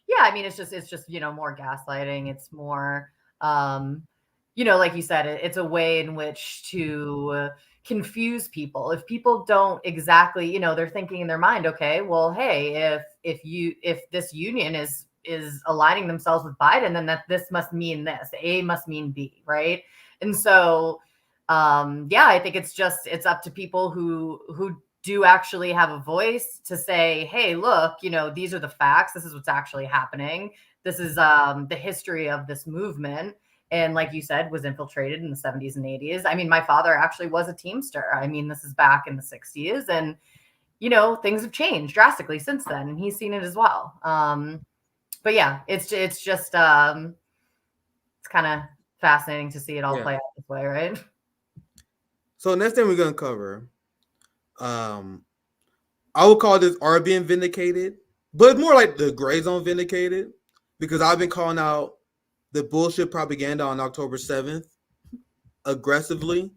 Yeah, I mean, it's just more gaslighting. It's more, like you said, it's a way in which to confuse people. If people don't exactly, they're thinking in their mind, okay, well, hey, if this union is aligning themselves with Biden, then this must mean this. A must mean B, right? And so, I think it's up to people who do actually have a voice to say, hey, look, these are the facts. This is what's actually happening. This is the history of this movement. And like you said, was infiltrated in the 70s and 80s. I mean, my father actually was a Teamster. I mean, this is back in the 60s. And, you know, things have changed drastically since then, and he's seen it as well. But yeah, it's just it's kind of fascinating to see it all play out this way, right? So next thing we're gonna cover, I would call this R being vindicated, but it's more like the gray zone vindicated, because I've been calling out the bullshit propaganda on October 7th aggressively.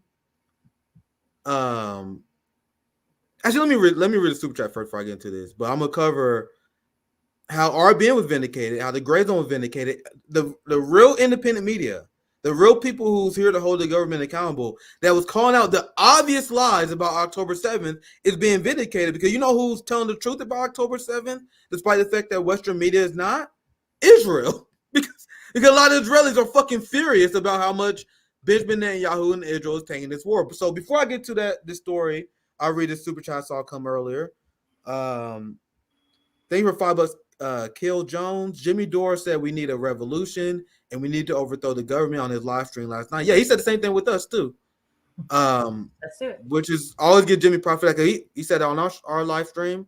Actually, let me read the super chat first before I get into this. But I'm gonna cover how RBN was vindicated, how the gray zone was vindicated, the real independent media, the real people who's here to hold the government accountable, that was calling out the obvious lies about October 7th, is being vindicated. Because you know who's telling the truth about October 7th, despite the fact that Western media is not? Israel. because a lot of Israelis are fucking furious about how much Benjamin Netanyahu and Israel is taking this war. So before I get to this story, I'll read the super chat I saw come earlier. Thank you for $5. Kill Jones. Jimmy Dore said we need a revolution and we need to overthrow the government on his live stream last night. Yeah, he said the same thing with us too. Let's do it. Which is always give Jimmy profit. He said on our live stream.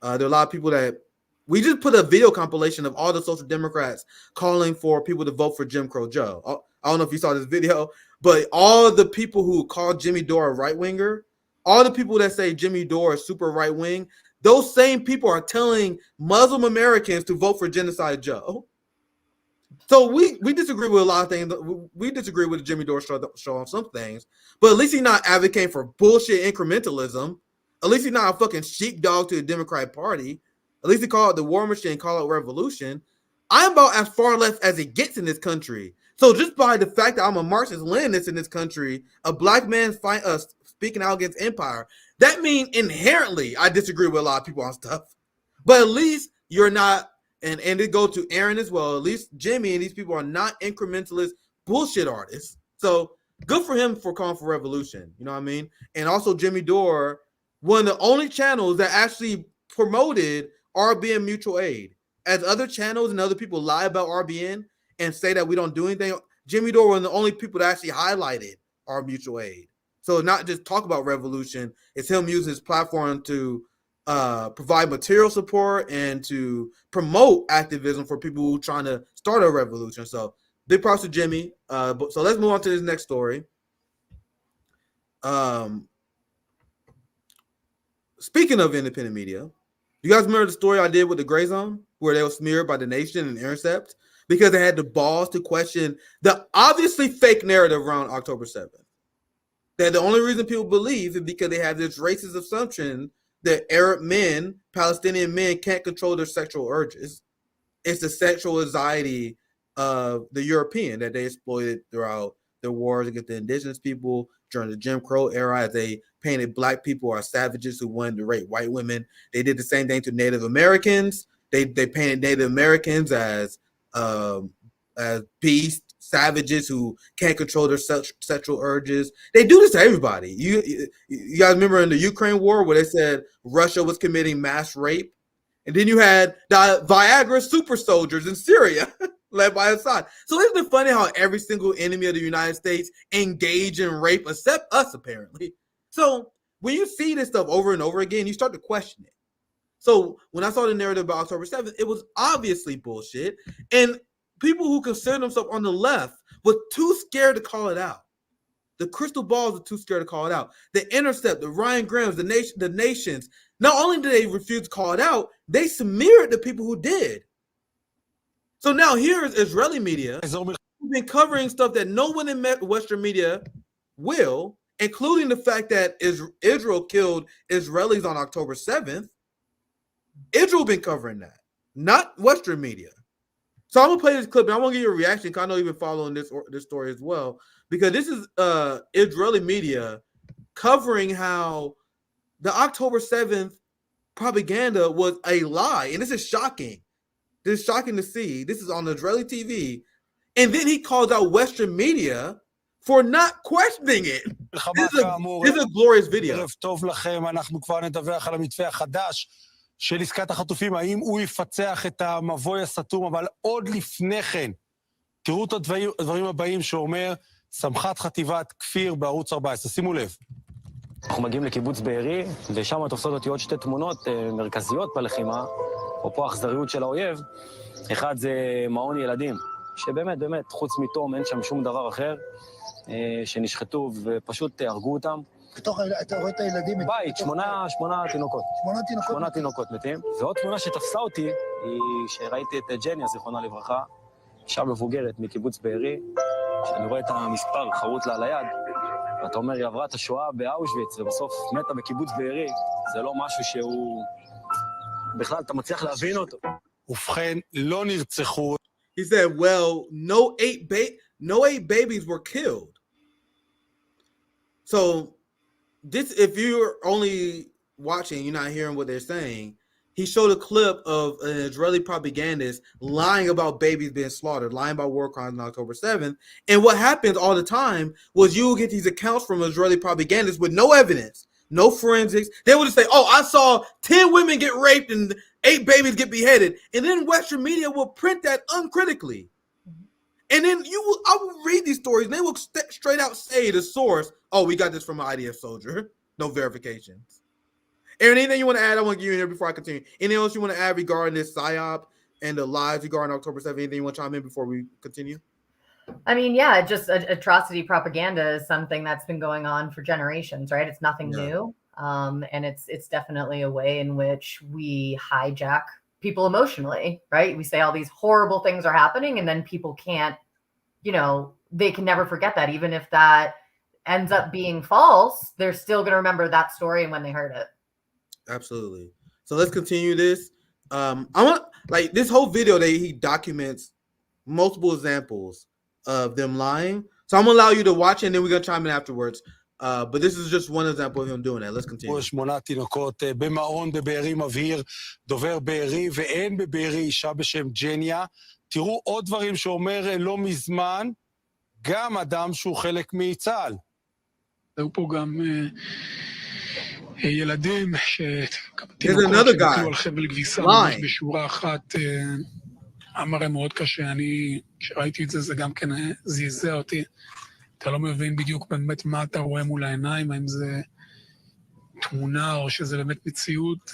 There are a lot of people that we just put a video compilation of all the social democrats calling for people to vote for Jim Crow Joe. I don't know if you saw this video, but all the people who call Jimmy Dore a right winger, all the people that say Jimmy Dore is super right wing, those same people are telling Muslim Americans to vote for Genocide Joe. So we disagree with a lot of things. We disagree with Jimmy Dore show on some things, but at least he's not advocating for bullshit incrementalism. At least he's not a fucking sheepdog to the Democratic Party. At least he call it the war machine, call it revolution. I'm about as far left as it gets in this country. So just by the fact that I'm a Marxist-Leninist in this country, a black man speaking out against empire, that means inherently I disagree with a lot of people on stuff. But at least you're not, and it goes to Aaron as well, at least Jimmy and these people are not incrementalist bullshit artists. So good for him for calling for revolution, you know what I mean? And also Jimmy Dore, one of the only channels that actually promoted RBN mutual aid. As other channels and other people lie about RBN and say that we don't do anything, Jimmy Dore was the only people that actually highlighted our mutual aid. So not just talk about revolution, it's him using his platform to provide material support and to promote activism for people who are trying to start a revolution. So big props to Jimmy. So let's move on to this next story. Speaking of independent media, you guys remember the story I did with the Gray Zone, where they were smeared by The Nation and Intercept because they had the balls to question the obviously fake narrative around October 7th. That the only reason people believe is because they have this racist assumption that Arab men, Palestinian men, can't control their sexual urges. It's the sexual anxiety of the European that they exploited throughout the wars against the indigenous people during the Jim Crow era, as they painted black people as savages who wanted to rape white women. They did the same thing to Native Americans. They painted Native Americans as beasts, savages who can't control their sexual urges. They do this to everybody. You guys remember in the Ukraine war where they said Russia was committing mass rape? And then you had the Viagra super soldiers in Syria led by Assad. So isn't it funny how every single enemy of the United States engage in rape except us, apparently? So when you see this stuff over and over again, you start to question it. So when I saw the narrative about October 7th, it was obviously bullshit. And people who consider themselves on the left were too scared to call it out. The crystal balls are too scared to call it out. The Intercept, the Ryan Grahams, the Nations, not only did they refuse to call it out, they smeared the people who did. So now here is Israeli media who've been covering stuff that no one in Western media will, including the fact that Israel killed Israelis on October 7th. Israel been covering that, not Western media. So I'm gonna play this clip and I want to give you a reaction because I know you've been following this story as well, because this is Israeli media covering how the October 7th propaganda was a lie. And this is shocking. This is shocking to see. This is on Israeli TV. And then he calls out Western media for not questioning it. This is a glorious video. ערב טוב לכם, אנחנו כבר נדווח על המתווה החדש של עסקת החטופים, האם הוא יפצח את המבוי הסתום, אבל עוד לפני כן, תראו את הדברים הבאים שאומר סמח"ט חטיבת כפיר בערוץ 14, שימו לב. אנחנו מגיעים לקיבוץ בארי, ושם תופסות אותי עוד שתי תמונות מרכזיות בלחימה, אפרופו האכזריות של האויב. אחד זה מעון ילדים, שבאמת, באמת, חוץ מתום, אין שם שום דבר אחר, שנשחטו ופשוט הרגו אותם. אתה רואה את הילדים? בית, שמונה תינוקות. שמונה תינוקות מתים. ועוד תמונה שתפסה אותי, היא שראיתי את ג'ניה, זיכרונה לברכה, אישה מבוגרת מקיבוץ בארי, שאני רואה את המספר חרוט לה על היד, ואתה אומר, היא עברה את השואה באושוויץ, ובסוף מתה בקיבוץ בארי, זה לא משהו שהוא... בכלל, אתה מצליח להבין אותו. ובכן, לא נרצחו. He said, well, no eight babies were killed. So, this, if you're only watching, you're not hearing what they're saying, he showed a clip of an Israeli propagandist lying about babies being slaughtered, lying about war crimes on October 7th. And what happens all the time was you will get these accounts from Israeli propagandists with no evidence, no forensics. They would just say, oh, I saw 10 women get raped and 8 babies get beheaded. And then Western media will print that uncritically. And then I will read these stories and they will straight out say the source, oh, we got this from an IDF soldier. No verifications. Aaron, anything you want to add? I want to get you in here before I continue. Anything else you want to add regarding this PSYOP and the lies regarding October 7th? Anything you want to chime in before we continue? I mean, yeah, just atrocity propaganda is something that's been going on for generations, right? It's nothing new. And it's definitely a way in which we hijack people emotionally, right? We say all these horrible things are happening and then people can't, they can never forget that. Even if that ends up being false, they're still going to remember that story and when they heard it. Absolutely. So let's continue this. I want this whole video that he documents multiple examples of them lying. So I'm gonna allow you to watch it and then we're gonna chime in afterwards. But this is just one example of him doing that. Let's continue. 8 תינוקות במעון בבארי מבהיר דובר בארי, ואין בבארי אישה בשם ג'ניה. תראו עוד דברים שאומר לא מזמן גם אדם שהוא חלק מצה"ל. היו פה גם ילדים another guy על חבל כביסה ממש בשורה אחת. אמר מאוד קשה. אני, כשראיתי את זה, זה גם כן זעזע אותי. אתה לא מבין בדיוק באמת מה אתה רואה מול העיניים, האם זה תמונה או שזה באמת מציאות,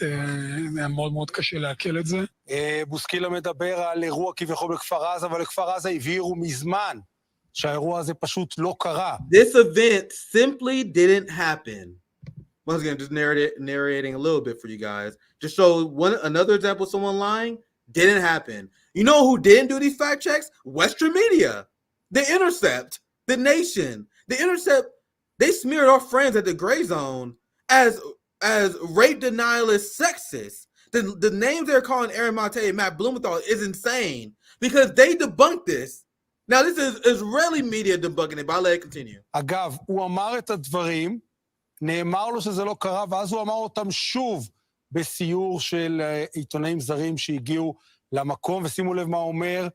היה מאוד מאוד קשה לעכל את זה. בוסקילה מדבר על אירוע כביכול בכפר עזה, אבל לכפר עזה הבהירו מזמן שהאירוע הזה פשוט לא קרה. This event simply didn't happen. Once again, just narrating a little bit for you guys. Just show another example of someone lying. Didn't happen. You know who didn't do these fact checks? Western media. The Intercept. The Nation. The Intercept. They smeared our friends at the Gray Zone as rape denialist sexists. The names they're calling Aaron Mate and Matt Blumenthal is insane because they debunked this. Now this is Israeli media debunking it, but I'll let it continue. אגב, הוא אמר את הדברים, נאמר לו שזה לא קרה, ואז הוא אמר אותם שוב בסיור של עיתונאים זרים שהגיעו למקום, ושימו לב מה אומר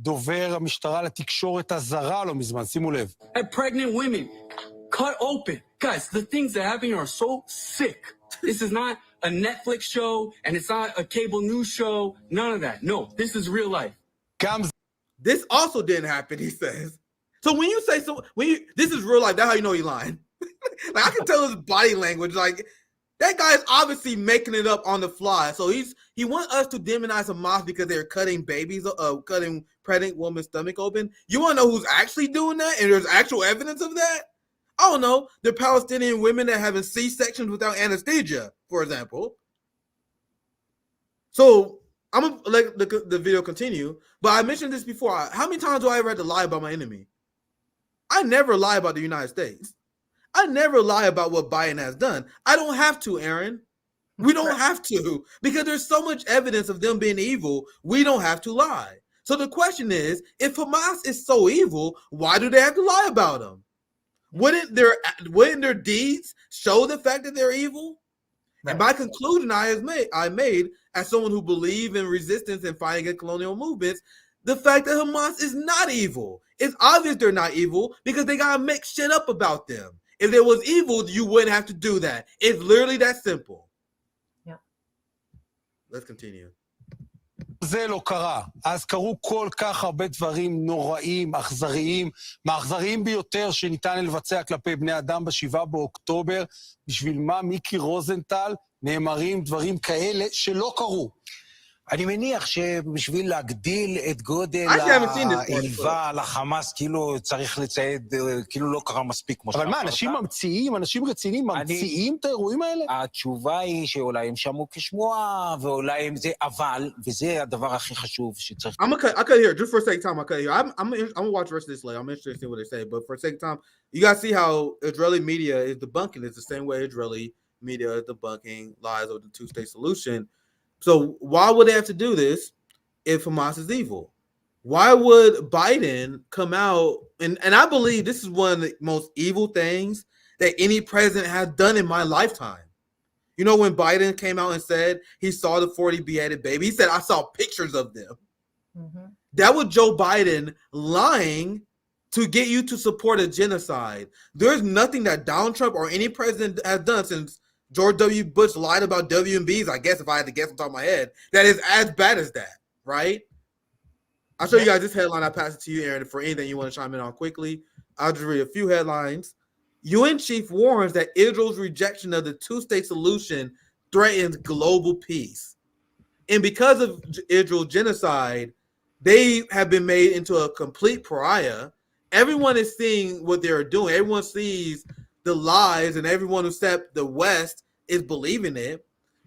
דובר המשטרה לתקשורת הזרה לא מזמן, שימו לב. And pregnant women cut open. Guys, the things that happen are so sick. This is not a Netflix show, and it's not a cable news show, none of that. No, this is real life. This also didn't happen, he says. So when you say this is real life, that's how you know he's lying. Like I can tell his body language, like that guy is obviously making it up on the fly. So he wants us to demonize Hamas because they're cutting babies, cutting pregnant women's stomach open. You want to know who's actually doing that? And there's actual evidence of that? I don't know. They're Palestinian women that having C-sections without anesthesia, for example. So I'm gonna let the video continue. But I mentioned this before. How many times do I ever have to lie about my enemy? I never lie about the United States. I never lie about what Biden has done. I don't have to, Aaron. We don't have to because there's so much evidence of them being evil. We don't have to lie. So the question is, if Hamas is so evil, why do they have to lie about them? Wouldn't their deeds show the fact that they're evil? Right. And my conclusion I made as someone who believes in resistance and fighting against colonial movements, the fact that Hamas is not evil. It's obvious they're not evil because they gotta make shit up about them. If there was evil, you wouldn't have to do that. It's literally that simple. Yeah. Let's continue. זה לא קרה. אז קרו כל כך הרבה דברים נוראים, אכזריים, מהאכזריים ביותר שניתן לבצע כלפי בני אדם ב7 באוקטובר. בשביל מה מיקי רוזנטל נאמרים דברים כאלה שלא קרו? אני מניח שבשביל להגדיל את גודל האיבה לחמאס, כאילו צריך לצייד, כאילו לא קרה מספיק כמו אבל מה, אנשים ממציאים, אנשים רציניים ממציאים את האירועים האלה? התשובה היא שאולי הם שמעו כשמועה, ואולי הם זה, אבל, וזה הדבר הכי חשוב שצריך... I cut here, just for a second time, I cut here. I'm gonna watch the rest of this later. I'm interested to see what they say, but for a second time, you guys see how Israeli media is debunking. It's the same way Israeli media is debunking lies of the two-state solution. So why would they have to do this if Hamas is evil? Why would Biden come out and I believe this is one of the most evil things that any president has done in my lifetime. You know, when Biden came out and said he saw the 40 beheaded baby, he said, I saw pictures of them. Mm-hmm. That was Joe Biden lying to get you to support a genocide. There's nothing that Donald Trump or any president has done since George W. Bush lied about WMBs, I guess, if I had to guess on top of my head, that is as bad as that, right? I'll show you guys this headline. I pass it to you, Aaron, for anything you want to chime in on quickly. I'll just read a few headlines. UN chief warns that Israel's rejection of the two-state solution threatens global peace. And because of Israel's genocide, they have been made into a complete pariah. Everyone is seeing what they're doing. Everyone sees the lies, and everyone who stepped the West is believing it.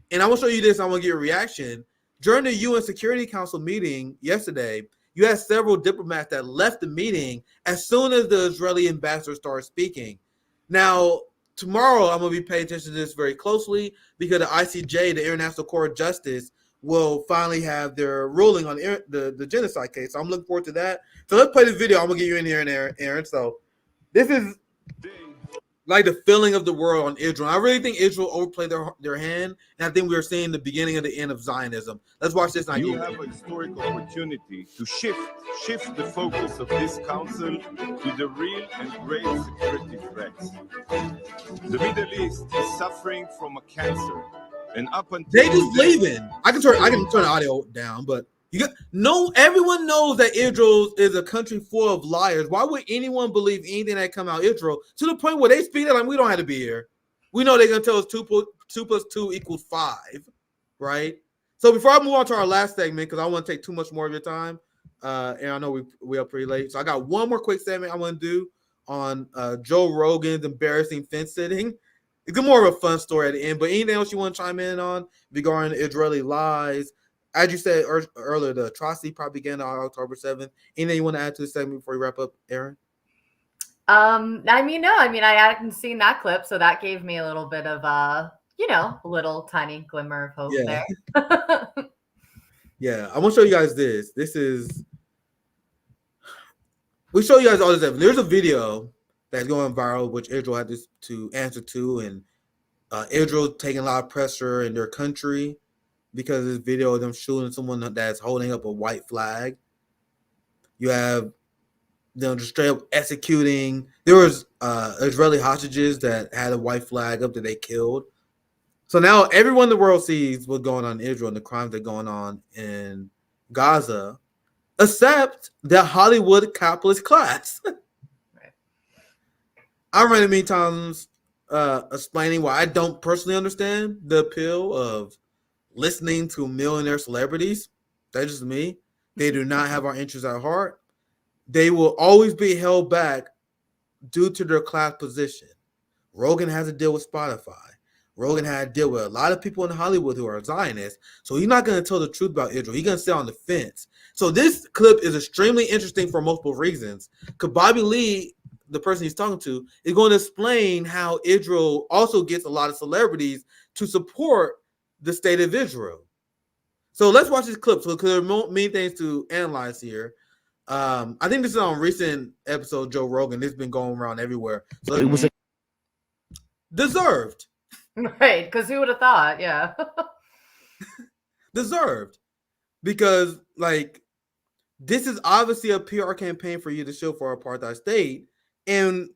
And I want to show you this. I want to get a reaction. During the UN Security Council meeting yesterday, you had several diplomats that left the meeting as soon as the Israeli ambassador started speaking. Now, tomorrow, I'm going to be paying attention to this very closely because the ICJ, the International Court of Justice, will finally have their ruling on the genocide case. So I'm looking forward to that. So let's play the video. I'm going to get you in here, Aaron. So this is like the feeling of the world on Israel. I really think Israel overplayed their hand, and I think we are seeing the beginning of the end of Zionism. Let's watch this. You have a historic opportunity to shift the focus of this council to the real and great security threats. The Middle East is suffering from a cancer, and up until they just leaving. I can turn the audio down, but everyone knows that Israel is a country full of liars. Why would anyone believe anything that come out of Israel to the point where they speak it like we don't have to be here? We know they're gonna tell us 2 + 2 = 5, right? So before I move on to our last segment, because I don't want to take too much more of your time, and I know we are pretty late, so I got one more quick segment I want to do on Joe Rogan's embarrassing fence sitting. It's more of a fun story at the end, but anything else you want to chime in on regarding Israeli lies? As you said earlier, the atrocity probably began on October 7th. Anything you want to add to the segment before you wrap up, Aaron? I hadn't seen that clip, so that gave me a little bit of a little tiny glimmer of hope there. Yeah, I want to show you guys this. We show you guys all this evidence. There's a video that's going viral, which Israel had to answer to, and Israel taking a lot of pressure in their country because of this video of them shooting someone that's holding up a white flag. You have them just straight up executing. There was Israeli hostages that had a white flag up that they killed. So now everyone in the world sees what's going on in Israel and the crimes that are going on in Gaza, except the Hollywood capitalist class. I've read it many times explaining why I don't personally understand the appeal of listening to millionaire celebrities. That's just me. They do not have our interests at heart. They will always be held back due to their class position. Rogan has a deal with Spotify. Rogan had to deal with a lot of people in Hollywood who are Zionists. So he's not going to tell the truth about Israel. He's going to sit on the fence. So this clip is extremely interesting for multiple reasons. Because Bobby Lee, the person he's talking to, is going to explain how Israel also gets a lot of celebrities to support the state of Israel. So let's watch this clip. So there are many things to analyze here. I think this is on a recent episode of Joe Rogan. It's been going around everywhere. So it was deserved. Right, because who would have thought? Yeah. Deserved. Because, this is obviously a PR campaign for you to show for apartheid state. And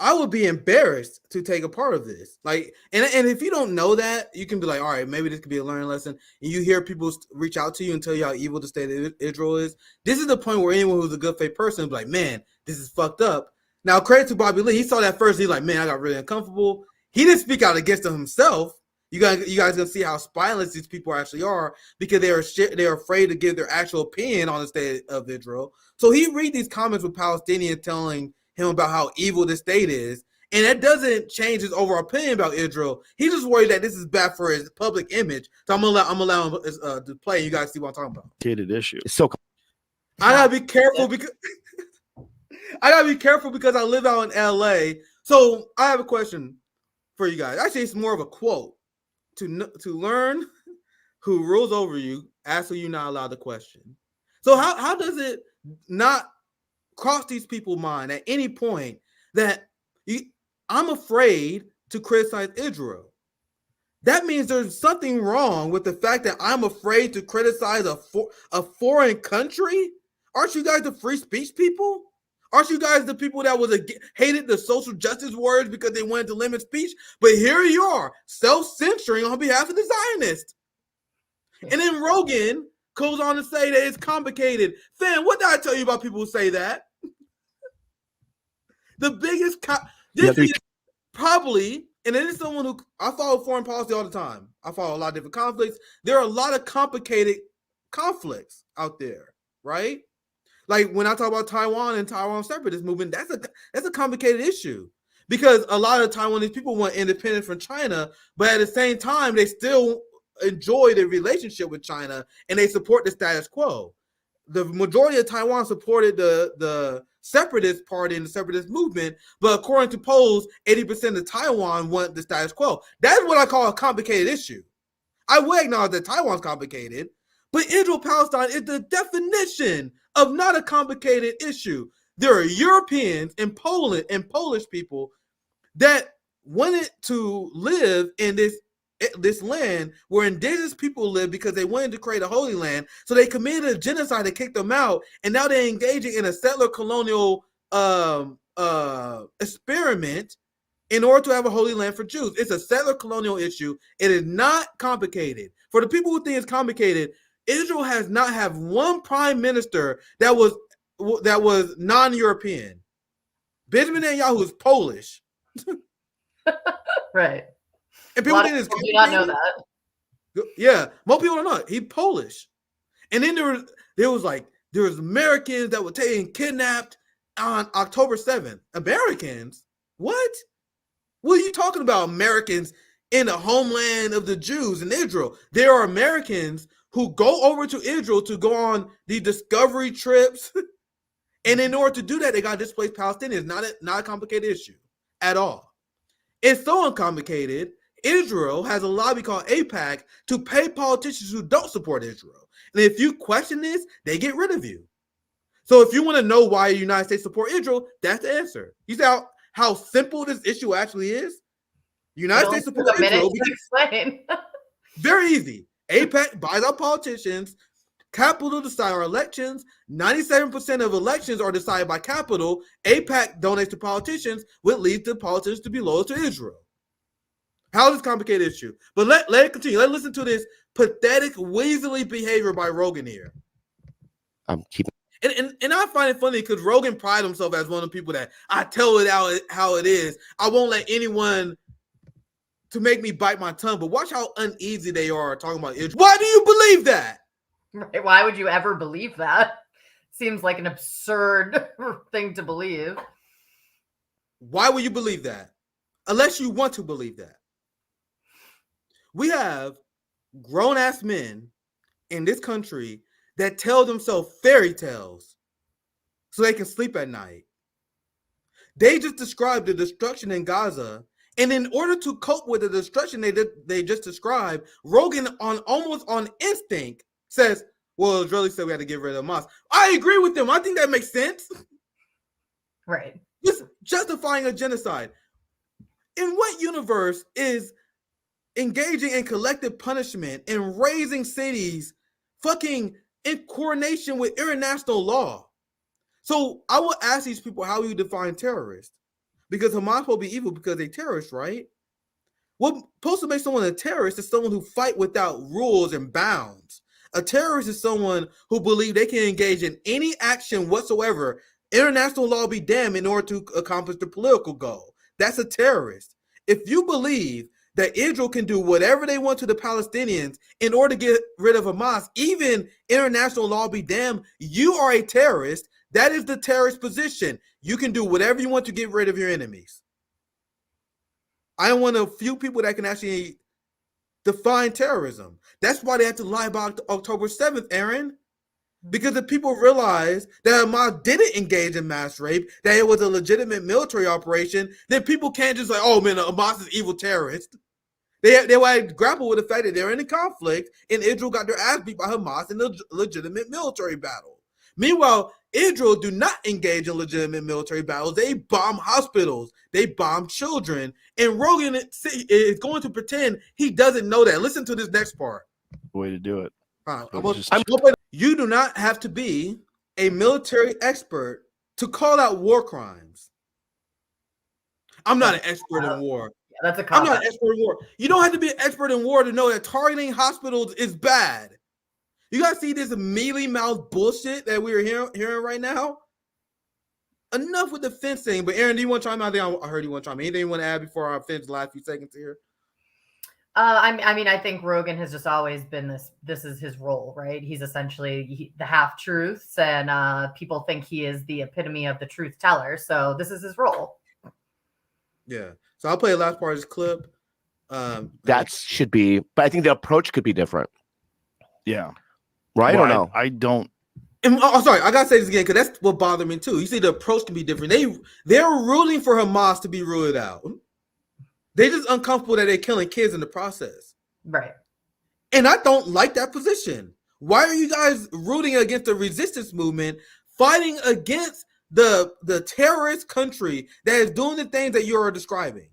I would be embarrassed to take a part of this. Like, and if you don't know that, you can be like, all right, maybe this could be a learning lesson. And you hear people reach out to you and tell you how evil the state of Israel is. This is the point where anyone who's a good faith person be like, man, this is fucked up. Now, credit to Bobby Lee. He saw that first. He's like, man, I got really uncomfortable. He didn't speak out against them himself. You guys gonna see how spineless these people actually are because they're afraid to give their actual opinion on the state of Israel. So he read these comments with Palestinians telling him about how evil the state is, and that doesn't change his overall opinion about Israel. He's just worried that this is bad for his public image. So I'm gonna allow him to play. You guys see what I'm talking about? Issue. It's so. I gotta be careful because I live out in LA. So I have a question for you guys. Actually, it's more of a quote. To learn who rules over you, ask who you're not allowed to question. So how does it not cross these people's mind at any point that I'm afraid to criticize Israel? That means there's something wrong with the fact that I'm afraid to criticize a foreign country. Aren't you guys the free speech people? Aren't you guys the people that hated the social justice words because they wanted to limit speech? But here you are, self-censoring on behalf of the Zionists. And then Rogan goes on to say that it's complicated. Fam, what did I tell you about people who say that? The biggest, probably, and it is someone who, I follow foreign policy all the time. I follow a lot of different conflicts. There are a lot of complicated conflicts out there, right? Like when I talk about Taiwan and Taiwan separatist movement, that's a complicated issue because a lot of Taiwanese people want independence from China, but at the same time, they still enjoy the relationship with China and they support the status quo. The majority of Taiwan supported the separatist party and the separatist movement, but according to polls, 80% of Taiwan want the status quo. That's what I call a complicated issue. I will acknowledge that Taiwan's complicated, but Israel-Palestine is the definition of not a complicated issue. There are Europeans and Poland and Polish people that wanted to live in this land where indigenous people live because they wanted to create a holy land. So they committed a genocide and kicked them out, and now they're engaging in a settler colonial experiment in order to have a holy land for Jews. It's a settler colonial issue. It is not complicated. For the people who think it's complicated, Israel has not had one prime minister that was non-European. Benjamin Netanyahu is Polish. Right. And people do not know that. Yeah, most people don't know it. He's Polish. And then there was Americans that were taken kidnapped on October 7th. Americans? What? What are you talking about? Americans in the homeland of the Jews in Israel. There are Americans who go over to Israel to go on the discovery trips. And in order to do that, they got to displace Palestinians. Not a complicated issue at all. It's so uncomplicated. Israel has a lobby called AIPAC to pay politicians who don't support Israel. And if you question this, they get rid of you. So if you want to know why the United States support Israel, that's the answer. You see how simple this issue actually is? United States support Israel. Explain. Very easy. AIPAC buys out politicians. Capital decide our elections. 97% of elections are decided by capital. AIPAC donates to politicians, which leads the politicians to be loyal to Israel. How is this a complicated issue? But let it continue. Let's listen to this pathetic, weaselly behavior by Rogan here. I'm keeping. And I find it funny because Rogan prides himself as one of the people that I tell it how it is. I won't let anyone to make me bite my tongue. But watch how uneasy they are talking about Israel. Why do you believe that? Right. Why would you ever believe that? Seems like an absurd thing to believe. Why would you believe that? Unless you want to believe that. We have grown-ass men in this country that tell themselves fairy tales so they can sleep at night. They just described the destruction in Gaza, and in order to cope with the destruction they just described, Rogan almost on instinct says, well, Israeli said we had to get rid of Hamas. I agree with them. I think that makes sense. Right. Just justifying a genocide. In what universe is engaging in collective punishment and raising cities fucking in coordination with international law? So I will ask these people how you define terrorist, because Hamas supposed to be evil because they're terrorists, right? What's supposed to make someone a terrorist is someone who fight without rules and bounds. A terrorist is someone who believes they can engage in any action whatsoever, international law be damned, in order to accomplish the political goal. That's a terrorist. If you believe that Israel can do whatever they want to the Palestinians in order to get rid of Hamas, even international law be damned, you are a terrorist. That is the terrorist position. You can do whatever you want to get rid of your enemies. I am one of the few people that can actually define terrorism. That's why they had to lie about October 7th, Aaron. Because if people realize that Hamas didn't engage in mass rape, that it was a legitimate military operation, then people can't just like, oh man, Hamas is evil terrorist. They would grapple with the fact that they're in a conflict and Israel got their ass beat by Hamas in a legitimate military battle. Meanwhile, Israel do not engage in legitimate military battles. They bomb hospitals. They bomb children. And Rogan is going to pretend he doesn't know that. Listen to this next part. Way to do it. You do not have to be a military expert to call out war crimes. I'm not an expert in war. Yeah, that's a I'm not an expert in war. You don't have to be an expert in war to know that targeting hospitals is bad. You guys see this mealy-mouthed bullshit that we're hearing right now? Enough with the fencing. But Aaron, do you want to chime in? I heard you want to chime in. Anything you want to add before I finish the last few seconds here? I mean, I think Rogan has just always been this is his role, right? He's essentially the half-truths, and people think he is the epitome of the truth teller. So this is his role. Yeah. So I'll play the last part of this clip. That should be, but I think the approach could be different. Yeah. Right or no? I don't. Sorry, I gotta say this again because that's what bothered me too. You see, the approach can be different. They're rooting for Hamas to be ruled out. They're just uncomfortable that they're killing kids in the process. Right. And I don't like that position. Why are you guys rooting against the resistance movement, fighting against the terrorist country that is doing the things that you are describing?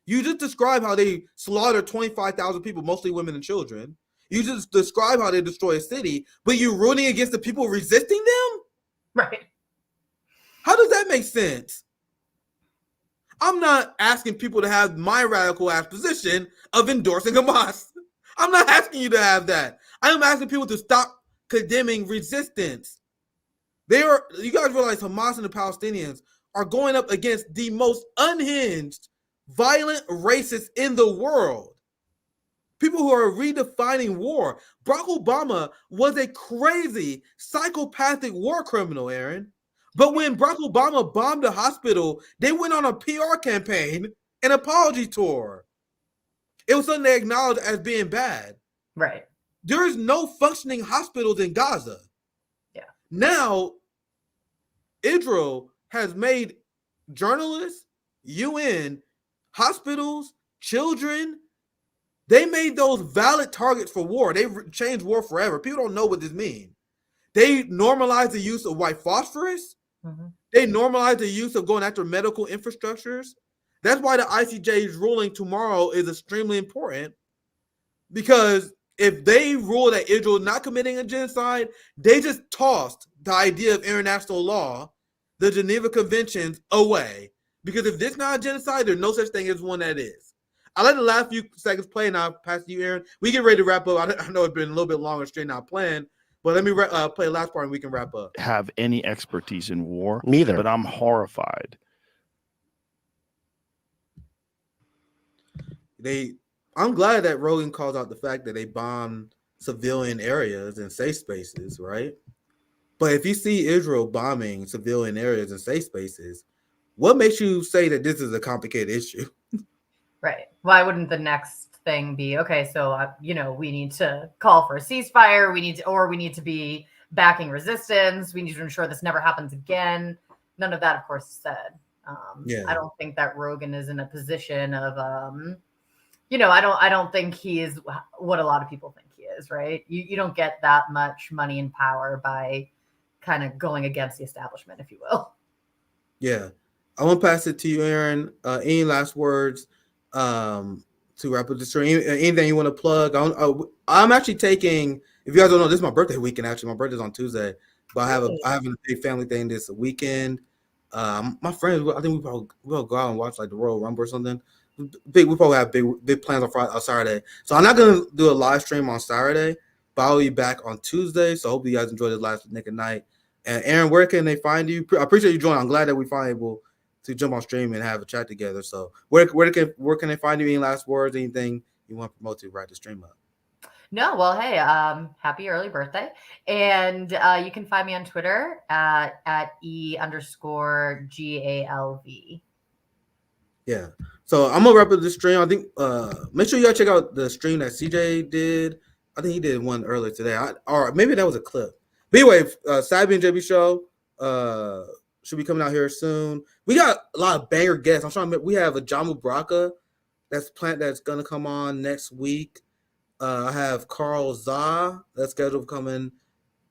You just described how they slaughtered 25,000 people, mostly women and children. You just describe how they destroy a city, but you're rooting against the people resisting them? Right. How does that make sense? I'm not asking people to have my radical ass position of endorsing Hamas. I'm not asking you to have that. I am asking people to stop condemning resistance. You guys realize Hamas and the Palestinians are going up against the most unhinged, violent racists in the world. People who are redefining war. Barack Obama was a crazy, psychopathic war criminal, Aaron. But when Barack Obama bombed a hospital, they went on a PR campaign, an apology tour. It was something they acknowledged as being bad. Right. There is no functioning hospitals in Gaza. Yeah. Now, Israel has made journalists, UN, hospitals, children, they made those valid targets for war. They changed war forever. People don't know what this means. They normalized the use of white phosphorus. Mm-hmm. They normalized the use of going after medical infrastructures. That's why the ICJ's ruling tomorrow is extremely important, because if they rule that Israel is not committing a genocide, they just tossed the idea of international law, the Geneva Conventions, away. Because if this is not a genocide, there's no such thing as one that is. I let the last few seconds play, and I'll pass to you, Aaron. We get ready to wrap up. I know it's been a little bit longer straight out planned, but let me play the last part and we can wrap up. Have any expertise in war. Neither. But I'm horrified. I'm glad that Rogan calls out the fact that they bombed civilian areas and safe spaces, right? But if you see Israel bombing civilian areas and safe spaces, what makes you say that this is a complicated issue? Right. Why wouldn't the next thing be, okay, so, we need to call for a ceasefire. We need to be backing resistance. We need to ensure this never happens again. None of that, of course, is said. I don't think that Rogan is in a position of, I don't think he is what a lot of people think he is, right? You don't get that much money and power by kind of going against the establishment, if you will. Yeah. I want to pass it to you, Aaron. Any last words to wrap up the stream? Anything you want to plug? I'm actually taking, if you guys don't know, this is my birthday weekend. Actually, my birthday's on Tuesday, but I have a big family thing this weekend. My friends, I think we'll go out and watch like the Royal Rumble or something. We probably have big plans on Saturday. So I'm not gonna do a live stream on Saturday, but I'll be back on Tuesday. So hopefully you guys enjoy this last Nick at Night. And Aaron, where can they find you? I appreciate you joining. I'm glad that we finally able to jump on stream and have a chat together. So where can they find you? Any last words? Anything you want to promote to wrap the stream up? No, well, hey, happy early birthday. And you can find me on Twitter at E_GALV. Yeah. So I'm gonna wrap up this stream. I think make sure you guys check out the stream that CJ did. I think he did one earlier today. Or maybe that was a clip. But anyway, Sabby and JB show should be coming out here soon. We got a lot of banger guests. I'm trying to. We have a Jamu Braka that's gonna come on next week. I have Carl Zah that's scheduled coming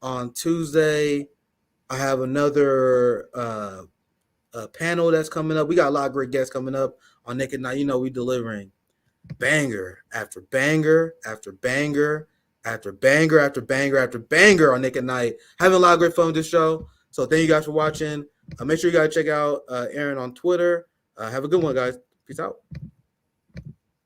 on Tuesday. I have another panel that's coming up. We got a lot of great guests coming up on Naked Night. You know, we delivering banger after banger after banger after banger after banger after banger on Naked Night. Having a lot of great fun with this show. So thank you guys for watching. Make sure you guys check out Aaron on Twitter. Have a good one, guys. Peace out.